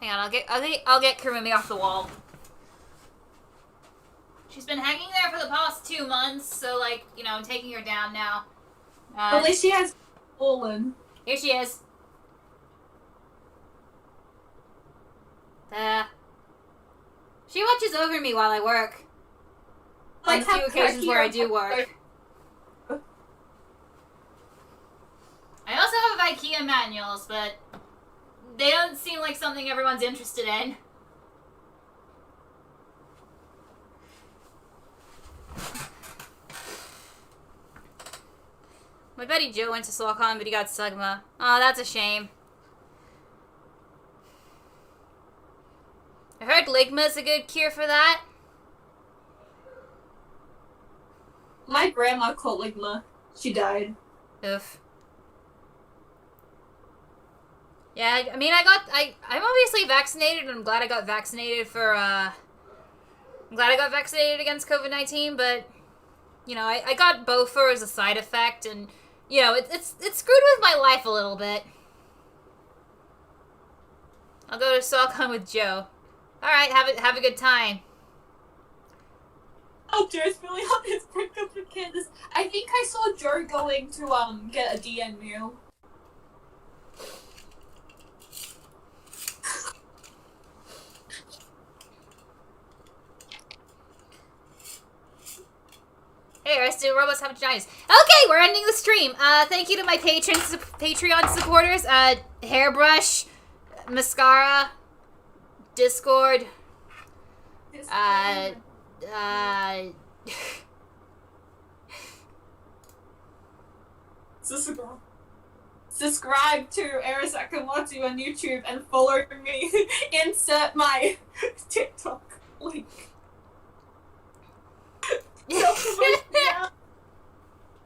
Hang on, I'll get Kurumi off the wall. She's been hanging there for the past 2 months, so like, you know, I'm taking her down now. At least she has fallen. Here she is. She watches over me while I work. On the few occasions where I do work. I also have IKEA manuals, but they don't seem like something everyone's interested in. My buddy Joe went to SawCon, but he got Sugma. Oh, that's a shame. I heard Ligma's a good cure for that. My grandma caught Ligma. She died. Oof. Yeah, I mean, I'm obviously vaccinated, and I'm glad I got vaccinated for, I'm glad I got vaccinated against COVID-19, but, you know, I got Bofer as a side effect, and, you know, it's screwed with my life a little bit. I'll go to SawCon with Joe. Alright, have a good time. Oh, Joe's really on his breakup with Candace. I think I saw Joe going to, get a DN meal. Hey, Arrested Robots have vaginas. Okay, we're ending the stream. Thank you to my Patreon supporters. Hairbrush, Mascara, Discord. Subscribe to Arasaka on YouTube and follow me. Insert my TikTok link.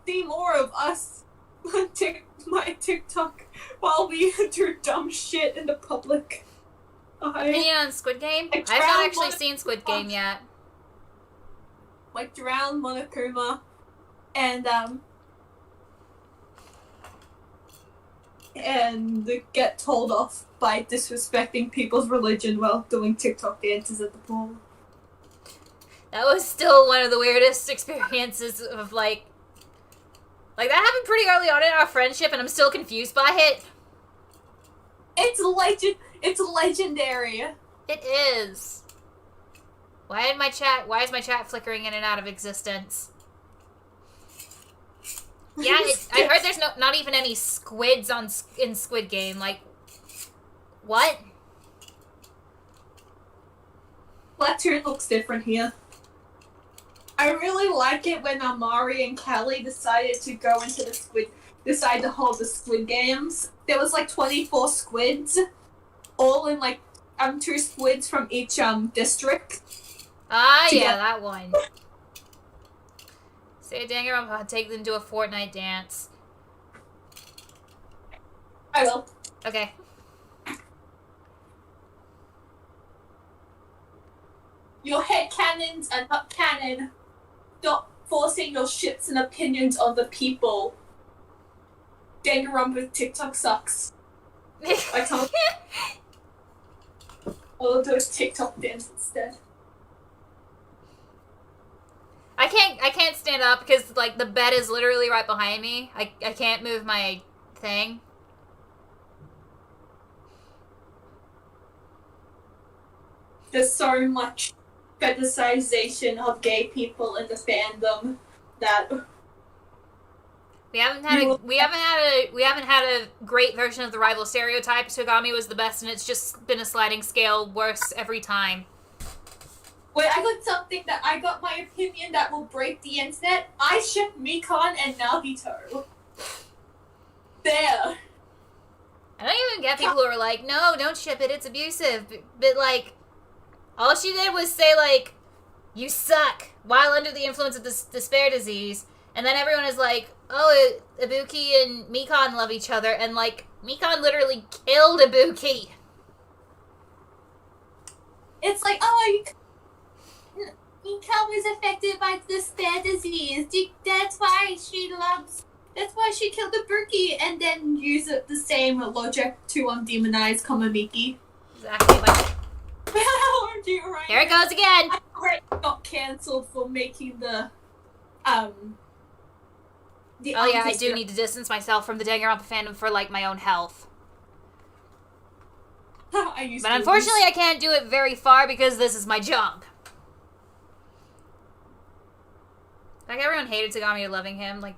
See more of us on my TikTok while we do dumb shit in the public. Opinion on Squid Game? I've not actually seen Squid Game yet. Like drown Monokuma and get told off by disrespecting people's religion while doing TikTok dances at the pool. That was still one of the weirdest experiences of like that happened pretty early on in our friendship, and I'm still confused by it. It's legendary. It is. Why is my chat flickering in and out of existence? Yeah, I heard there's not even any squids in Squid Game. Like, what? Splatoon looks different here. I really like it when Amari and Callie decided to hold the Squid Games. There was like 24 squids, all in like 2 squids from each district. Ah, yeah, that one. Say Danganronpa, take them to a Fortnite dance. I will. Okay. Your headcanons are not canon. Stop forcing your shits and opinions on the people. Danganronpa TikTok sucks. I told you. I'll do a TikTok dance instead. I can't stand up because like the bed is literally right behind me. I can't move my thing. There's so much fetishization of gay people in the fandom that we haven't had a great version of the rival stereotype. Togami was the best, and it's just been a sliding scale, worse every time. Wait, I got my opinion that will break the internet. I ship Mikan and Nagito. There. I don't even get people who are like, no, don't ship it, it's abusive. But like, all she did was say like, you suck, while under the influence of this despair disease. And then everyone is like, oh, Ibuki and Mikan love each other. And like, Mikan literally killed Ibuki. It's like, oh, Mikan was affected by the despair disease. That's why she killed Ibuki and then used the same logic to demonize Komamiki. Exactly. Like, right here it goes again. I got cancelled for making the oh yeah, I do need to distance myself from the Danganronpa fandom for like my own health. But unfortunately, I can't do it very far because this is my job. Like, everyone hated Tagami or loving him. Like,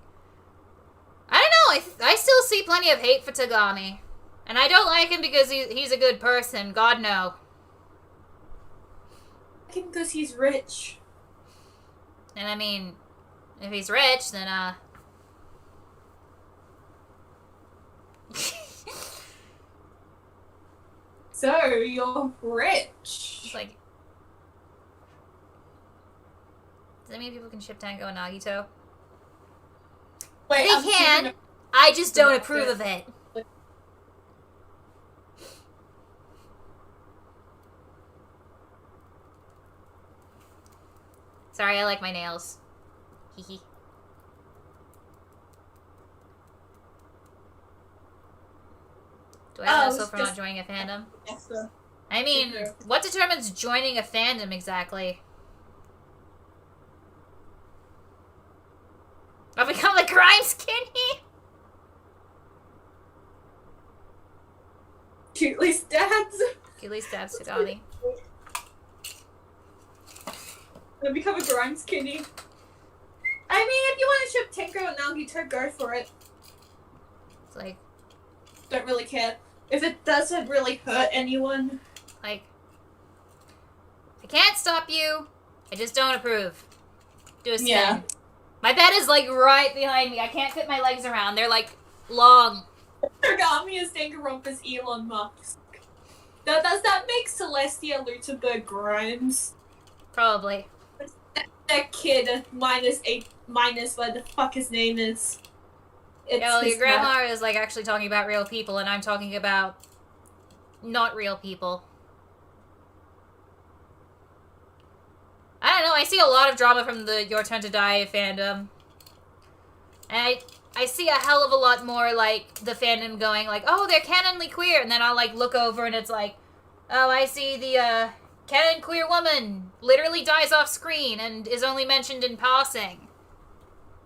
I don't know. I still see plenty of hate for Tagami. And I don't like him because he's a good person. God, no. I like him because he's rich. And I mean, if he's rich, then, So, you're rich. It's like... Does that mean people can ship Tango and Nagito? Wait, they can. I just don't approve of it. Sorry, I like my nails. Hehe. Do I have also for not joining a fandom? Yes, I mean, what determines joining a fandom exactly? I'll become a crime skinny? Cutely stabs. Cutely stabs Tagami. I'll become a grime skinny. I mean, if you want to ship Tenko and Nagito, go for it. It's like... Don't really care. If it doesn't really hurt anyone. Like... I can't stop you. I just don't approve. Do a spin. Yeah. My bed is, like, right behind me. I can't fit my legs around. They're, like, long. Origami is Danganronpa's Elon Musk. Does that make Celestia Luterberg Grimes? Probably. That kid minus what the fuck his name is. Your grandma is, like, actually talking about real people, and I'm talking about not real people. I don't know, I see a lot of drama from the Your Turn to Die fandom. And I see a hell of a lot more, like, the fandom going, like, oh, they're canonly queer, and then I'll, like, look over and it's like, oh, I see the, canon queer woman literally dies off screen and is only mentioned in passing.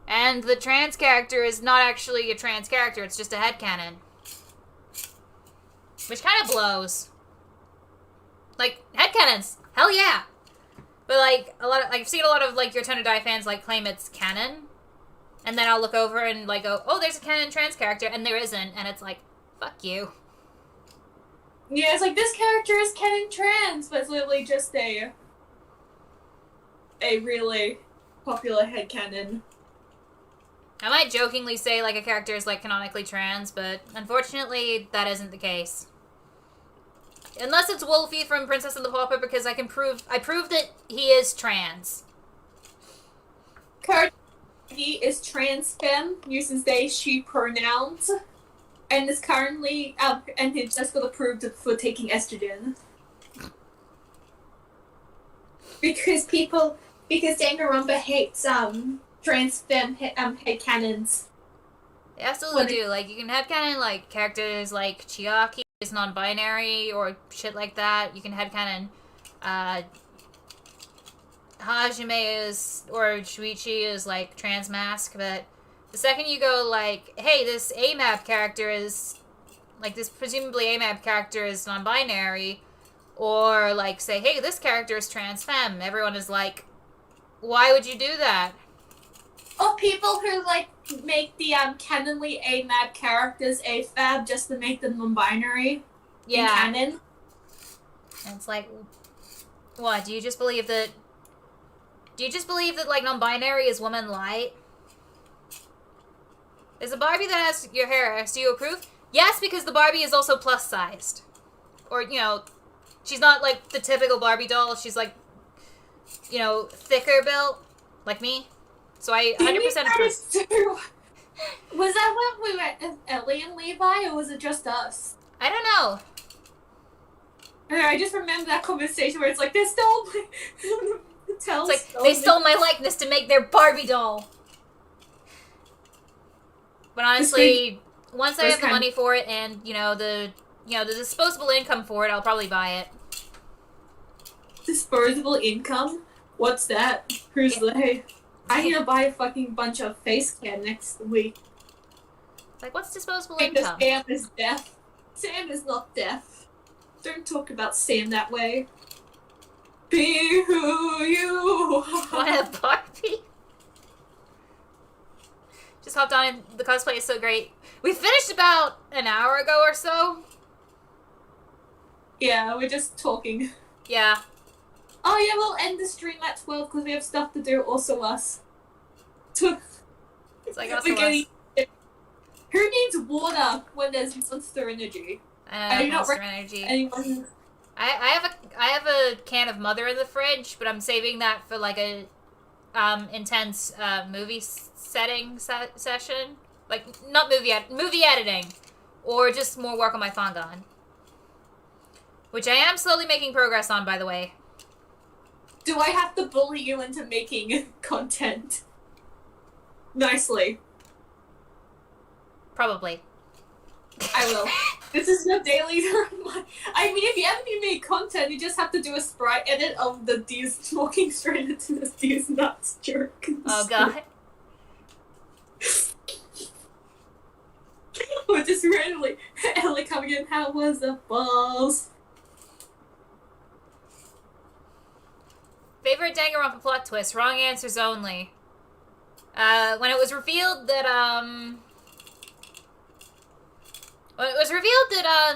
And the trans character is not actually a trans character, it's just a headcanon. Which kind of blows. Like, headcanons! Hell yeah! But, like, I've seen a lot of, like, Your Turn to Die fans, like, claim it's canon. And then I'll look over and, like, go, oh, there's a canon trans character, and there isn't. And it's like, fuck you. Yeah, it's like, this character is canon trans, but it's literally just a really popular headcanon. I might jokingly say, like, a character is, like, canonically trans, but unfortunately, that isn't the case. Unless it's Wolfie from Princess and the Pauper, because I proved that he is trans. He is trans femme, uses they, she pronouns, and is currently, and he just got approved for taking estrogen. Because Danganronpa hates, trans femme headcanons. They absolutely do. Like, you can headcanon, like, characters like Chiaki is non-binary, or shit like that. You can headcanon, Hajime is, or Shuichi is, like, trans mask, but the second you go, like, hey, this AMAP character is, like, this presumably AMAP character is non-binary, or, like, say, hey, this character is trans femme, everyone is like, why would you do that? Or people who, like, make the, canonly AMAP characters AFAB just to make them non-binary. Yeah. In canon. And it's like, what, do you just believe that, like, non-binary is woman light? Is a Barbie that has your hair, do you approve? Yes, because the Barbie is also plus-sized. Or, you know, she's not, like, the typical Barbie doll. She's, like, you know, thicker built, like me. So I 100% approve. Was that when we went with Ellie and Levi, or was it just us? I don't know. I just remember that conversation where it's like, they stole my... It's like, they stole my likeness to make their Barbie doll. But honestly, once I have the money for it and, the disposable income for it, I'll probably buy it. Disposable income? What's that? Who's they? I need to buy a fucking bunch of face cam next week. It's like, what's disposable income? Sam is deaf. Sam is not deaf. Don't talk about Sam that way. Be who you are. What a Barbie. Just hopped on and the cosplay is so great. We finished about an hour ago or so. Yeah, we're just talking. Yeah. Oh yeah, we'll end the stream at 12 because we have stuff to do, also us. It's like also us. Who needs water when there's monster energy? I do monster energy. Anyone... I have a can of Mother in the fridge, but I'm saving that for like a intense movie setting session. Like, not movie editing. Or just more work on my Fangon. Which I am slowly making progress on, by the way. Do I have to bully you into making content? Nicely. Probably. I will. This is no daily... I mean, if you ever make content, you just have to do a sprite edit of the dude's walking straight into this dude's nuts jerk. Oh, God. Or just randomly, Ellie coming in, how was the balls? Favorite Danganronpa plot twist? Wrong answers only. When it was revealed that,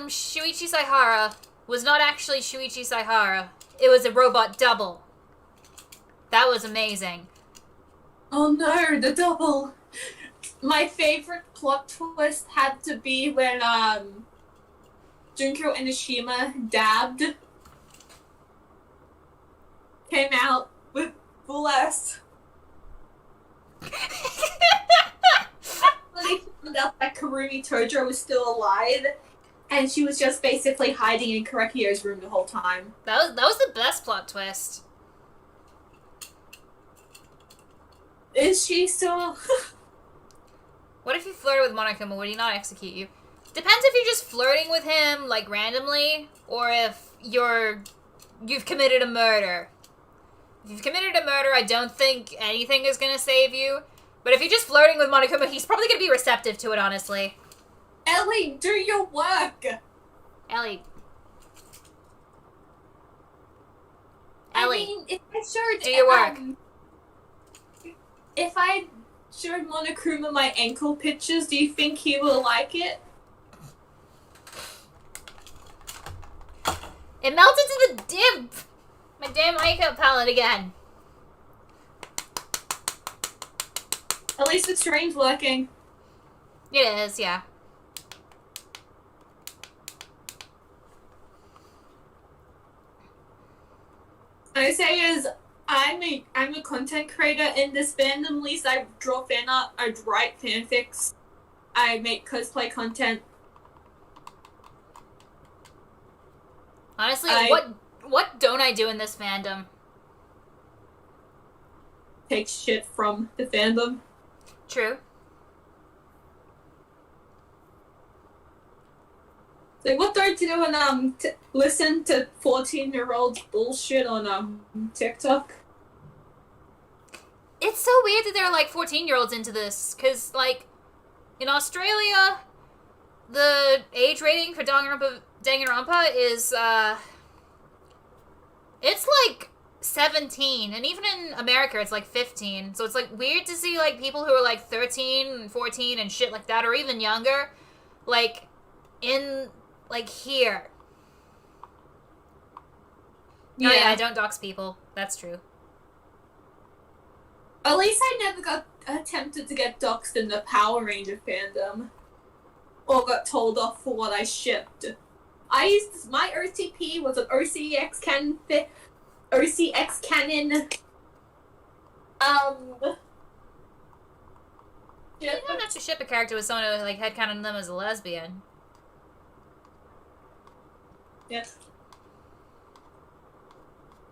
Shuichi Saihara was not actually Shuichi Saihara. It was a robot double. That was amazing. Oh no, the double. My favorite plot twist had to be when Junko and Ishima dabbed. Came out with full ass. When they found out that Karumi Tojo was still alive, and she was just basically hiding in Korekio's room the whole time. That was the best plot twist. Is she still? What if you flirted with Monokuma? Would he not execute you? Depends if you're just flirting with him, like, randomly, or if you've committed a murder. If you've committed a murder, I don't think anything is gonna save you. But if you're just flirting with Monokuma, he's probably gonna be receptive to it, honestly. Ellie, do your work! Ellie. I mean, if I showed... Do your work. If I showed Monokuma my ankle pictures, do you think he will like it? It melted to the damn... My damn makeup palette again. At least the train's working. It is, yeah. I say is, I'm a content creator in this fandom. At least I draw fan art, I write fanfics, I make cosplay content. Honestly, what don't I do in this fandom? Take shit from the fandom. True. Like, what don't you do when listen to 14-year-olds bullshit on TikTok? It's so weird that there are, like, 14-year-olds into this, because, like, in Australia, the age rating for Danganronpa is, it's, like, 17, and even in America, it's, like, 15, so it's, like, weird to see, like, people who are, like, 13 and 14 and shit like that, or even younger, like, in... like, here. Yeah. Oh, yeah, I don't dox people. That's true. At least I never got attempted to get doxxed in the Power Ranger fandom. Or got told off for what I shipped. My OTP was an OCX canon. You don't have to ship a character with someone who, like, headcanon them as a lesbian. Yes.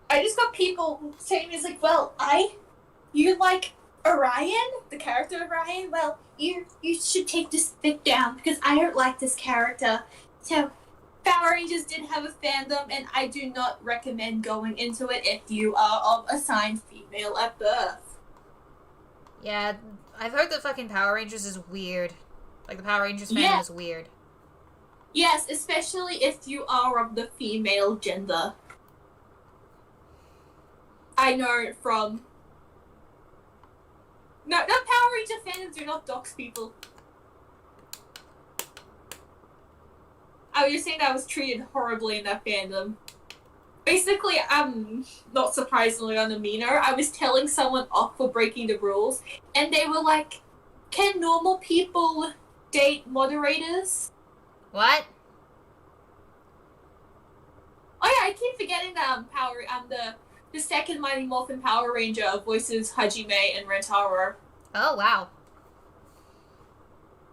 I just got people saying it's like, well, you like Orion, the character Orion? Well, you should take this fic down because I don't like this character. So, Power Rangers did have a fandom, and I do not recommend going into it if you are of assigned female at birth. Yeah, I've heard the fucking Power Rangers is weird. Like, the Power Rangers fandom is weird. Yes, especially if you are of the female gender. I know it from... No, Power Ranger fandoms do not dox people. I was just saying that I was treated horribly in that fandom. Basically, not surprisingly on Amino, I was telling someone off for breaking the rules, and they were like, can normal people date moderators? What? Oh yeah, I keep forgetting that the second Mighty Morphin Power Ranger voices Hajime and Rentaro. Oh, wow.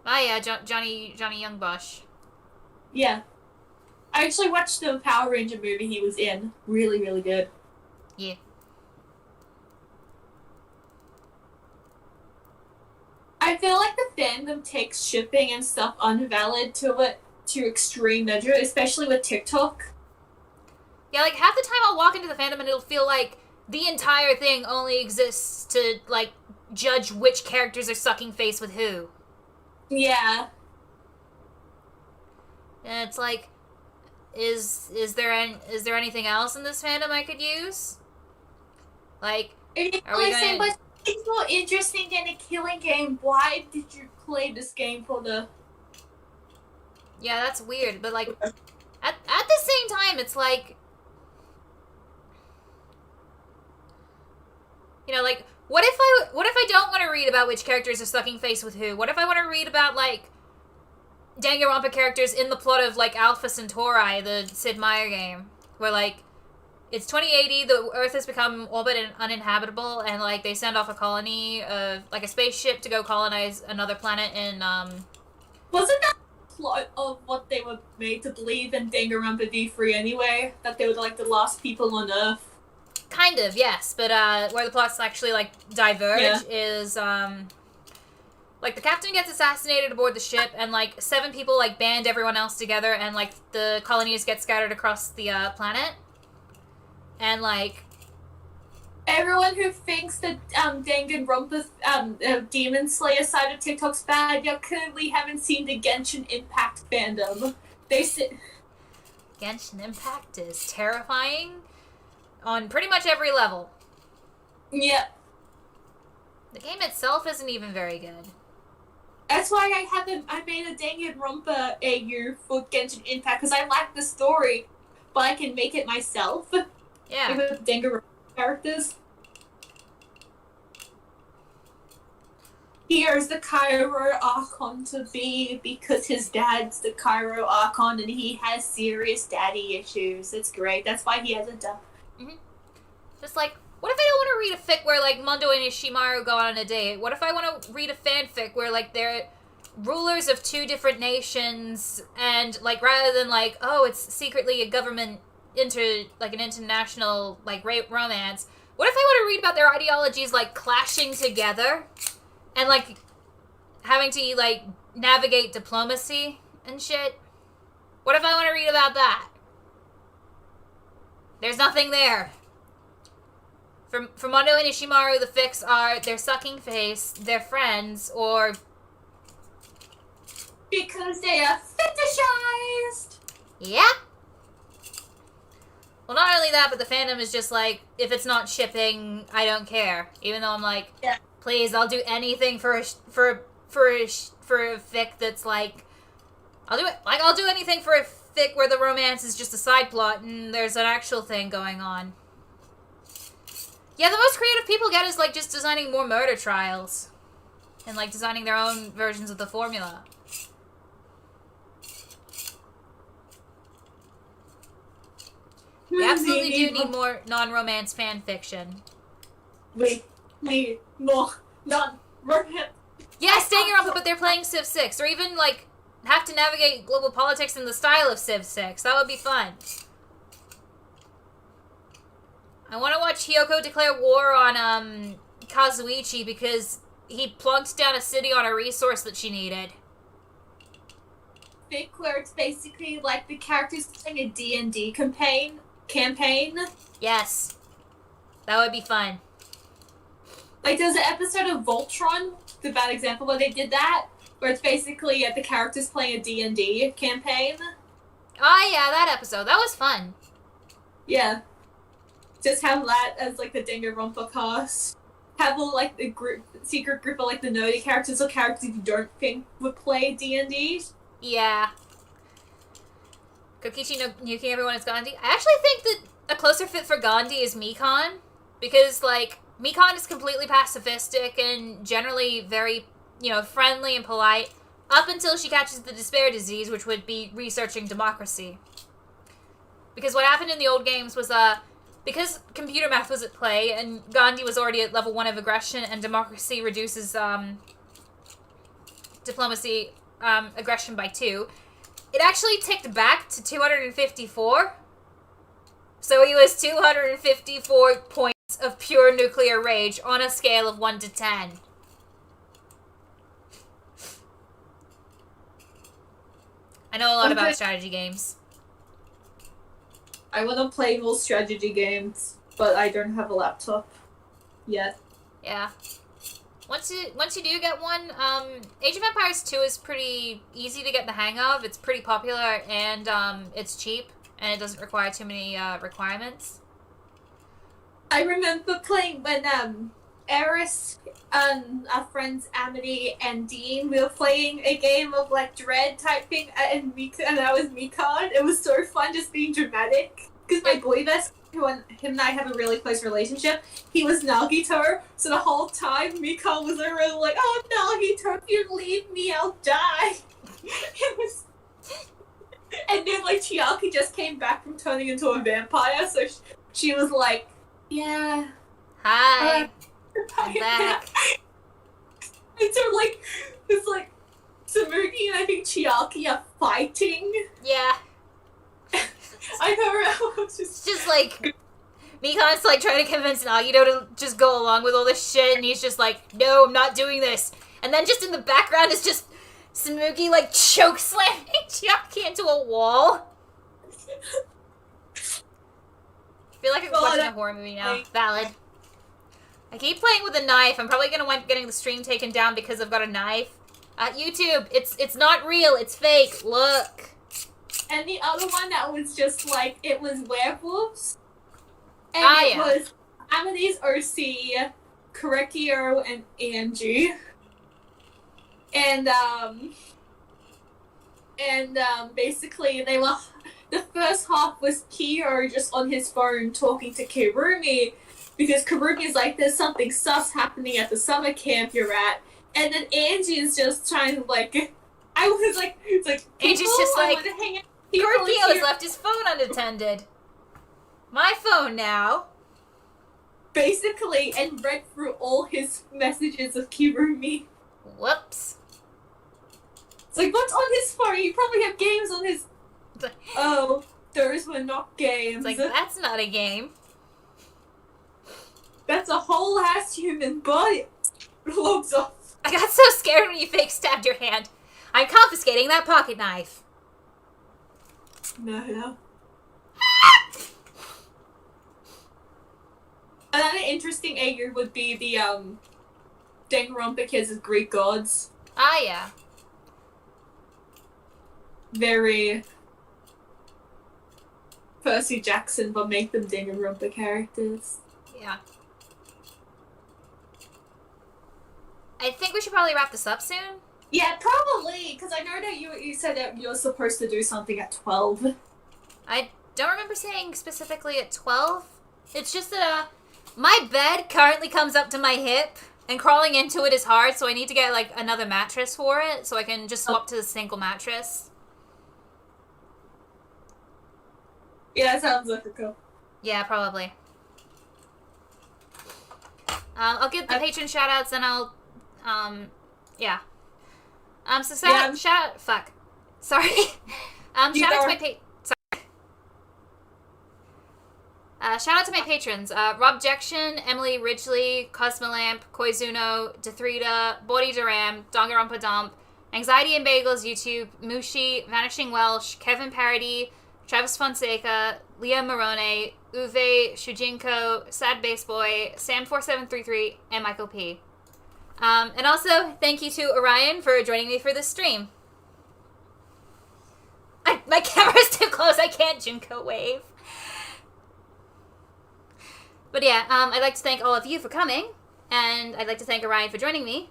Oh, yeah, Johnny Youngbush. Yeah. I actually watched the Power Ranger movie he was in. Really, really good. Yeah. I feel like the fandom takes shipping and stuff unvalid to extreme measure, especially with TikTok. Yeah, like, half the time I'll walk into the fandom and it'll feel like the entire thing only exists to, like, judge which characters are sucking face with who. Yeah. And it's like, is there anything else in this fandom I could use? Like, are we gonna... But it's more interesting than a killing game. Why did you play this game for the... Yeah, that's weird, but, like, at the same time, it's like... You know, like, What if I don't want to read about which characters are sucking face with who? What if I want to read about, like, Danganronpa characters in the plot of, like, Alpha Centauri, the Sid Meier game, where, like, it's 2080, the Earth has become all but uninhabitable, and, like, they send off a colony, like a spaceship to go colonize another planet in, Wasn't that the plot of what they were made to believe in Danganronpa D3 anyway? That they were, like, the last people on Earth? Kind of, yes, but, where the plots actually, like, diverge is, like, the captain gets assassinated aboard the ship, and, like, 7 people, like, band everyone else together, and, like, the colonies get scattered across the, planet. And, like... Everyone who thinks that, Danganronpa, Demon Slayer side of TikTok's bad, you clearly haven't seen the Genshin Impact fandom. They say... Genshin Impact is terrifying on pretty much every level. Yeah. The game itself isn't even very good. That's why I made a Danganronpa AU for Genshin Impact, because I like the story, but I can make it myself. Yeah. With Danganronpa characters. Here's the Cairo Archon to be, because his dad's the Cairo Archon and he has serious daddy issues. It's great. That's why he has a dog. Mm-hmm. Just like, what if I don't want to read a fic where, like, Mondo and Ishimaru go on a date? What if I want to read a fanfic where, like, they're rulers of 2 different nations, and, like, rather than, like, oh, it's secretly a government an international, like, romance, what if I want to read about their ideologies, like, clashing together, and, like, having to, like, navigate diplomacy and shit? What if I want to read about that? There's nothing there. For Mondo and Ishimaru, the fics are they're sucking face, they're friends, or... Because they are fetishized! Yeah. Well, not only that, but the fandom is just like, if it's not shipping, I don't care. Even though I'm like, yeah. Please, I'll do anything for a fic that's like, I'll do anything for a fic where the romance is just a side plot and there's an actual thing going on. Yeah, the most creative people get is, like, just designing more murder trials. And, like, designing their own versions of the formula. We absolutely do need more non-romance fan fiction. We need more non-romance. Yes, Danganronpa, but they're playing Civ 6. Or even, like, have to navigate global politics in the style of Civ 6. That would be fun. I want to watch Hiyoko declare war on, Kazuichi because he plunked down a city on a resource that she needed. Fic where it's basically like the characters playing a D&D campaign. Yes. That would be fun. Like, there's an episode of Voltron, the bad example, where they did that, where it's basically the characters playing a D&D campaign. Oh, yeah, that episode. That was fun. Yeah. Just have that as, like, the Danganronpa cast. Have all, like, the secret group of, like, the nerdy characters or characters you don't think would play D&D. Yeah. Kokichi no Yuki, everyone is Gandhi. I actually think that a closer fit for Gandhi is Mikan. Because, like, Mikan is completely pacifistic and generally very, friendly and polite. Up until she catches the despair disease, which would be researching democracy. Because what happened in the old games was, because computer math was at play, and Gandhi was already at level 1 of aggression, and democracy reduces, aggression by 2, it actually ticked back to 254. So he was 254 points of pure nuclear rage on a scale of 1 to 10. I know a lot about strategy games. I want to play more strategy games, but I don't have a laptop yet. Yeah. Once you do get one, Age of Empires 2 is pretty easy to get the hang of. It's pretty popular, and it's cheap, and it doesn't require too many requirements. I remember playing when Eris and our friends Amity and Dean, we were playing a game of like Dread type thing, and I was Mikan. It was so fun just being dramatic because my boy best who him and I have a really close relationship, he was Nagito, so the whole time Miko was really like, oh Nagito, if you leave me, I'll die. It was... And then, like, Chiaki just came back from turning into a vampire, so she was like, yeah. Hi. I'm back. And so, like, it's like, Tsumugi and I think Chiaki are fighting. Yeah. I know, it's just like, Mikan's like trying to convince Nagito to just go along with all this shit, and he's just like, no, I'm not doing this. And then just in the background is just Tsumugi like choke slamming Chiaki into a wall. I feel like I'm watching a horror movie now. Valid. I keep playing with a knife. I'm probably gonna wind up getting the stream taken down because I've got a knife. YouTube, it's not real, it's fake. Look. And the other one that was just like, it was werewolves. And it was Amade's OC, Korekio, and Angie. And basically they were, the first half was Kyo just on his phone talking to Kirumi, because Kirumi's like, there's something sus happening at the summer camp you're at. And then Angie's just trying to like, I was like, it's like, Angie's just like, Korekio has left his phone unattended. My phone now. Basically, and read through all his messages of Kirumi. Whoops. It's like, what's on his phone? You probably have games on his... Oh, those were not games. It's like, that's not a game. That's a whole ass human body. Logs off. I got so scared when you fake stabbed your hand. I'm confiscating that pocket knife. No. Another interesting AU would be the, Danganronpa kids as Greek gods. Ah, yeah. Very Percy Jackson, but make them Danganronpa characters. Yeah. I think we should probably wrap this up soon. Yeah, probably, because I know that you said that you're supposed to do something at 12. I don't remember saying specifically at 12. It's just that, my bed currently comes up to my hip, and crawling into it is hard, so I need to get, like, another mattress for it, so I can just swap to the single mattress. Yeah, that sounds like a go. Yeah, probably. I'll give the patron shoutouts, and I'll, yeah. So shout out, fuck. Sorry. Shout out to my shout out to my patrons, Rob Jection, Emily Ridgely, Cosmolamp, Koizuno, Dethrita, Body Duram, Danganronpa Dump, Anxiety and Bagels YouTube, Mushi, Vanishing Welsh, Kevin Parody, Travis Fonseca, Leah Morone, Uwe, Shujinko, Sad Bass Boy, Sam4733, and Michael P. And also, thank you to Orion for joining me for this stream. My camera's too close, I can't junko wave. But yeah, I'd like to thank all of you for coming, and I'd like to thank Orion for joining me,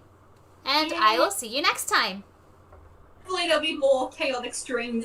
and I will see you next time. Hopefully there'll be more chaotic streams.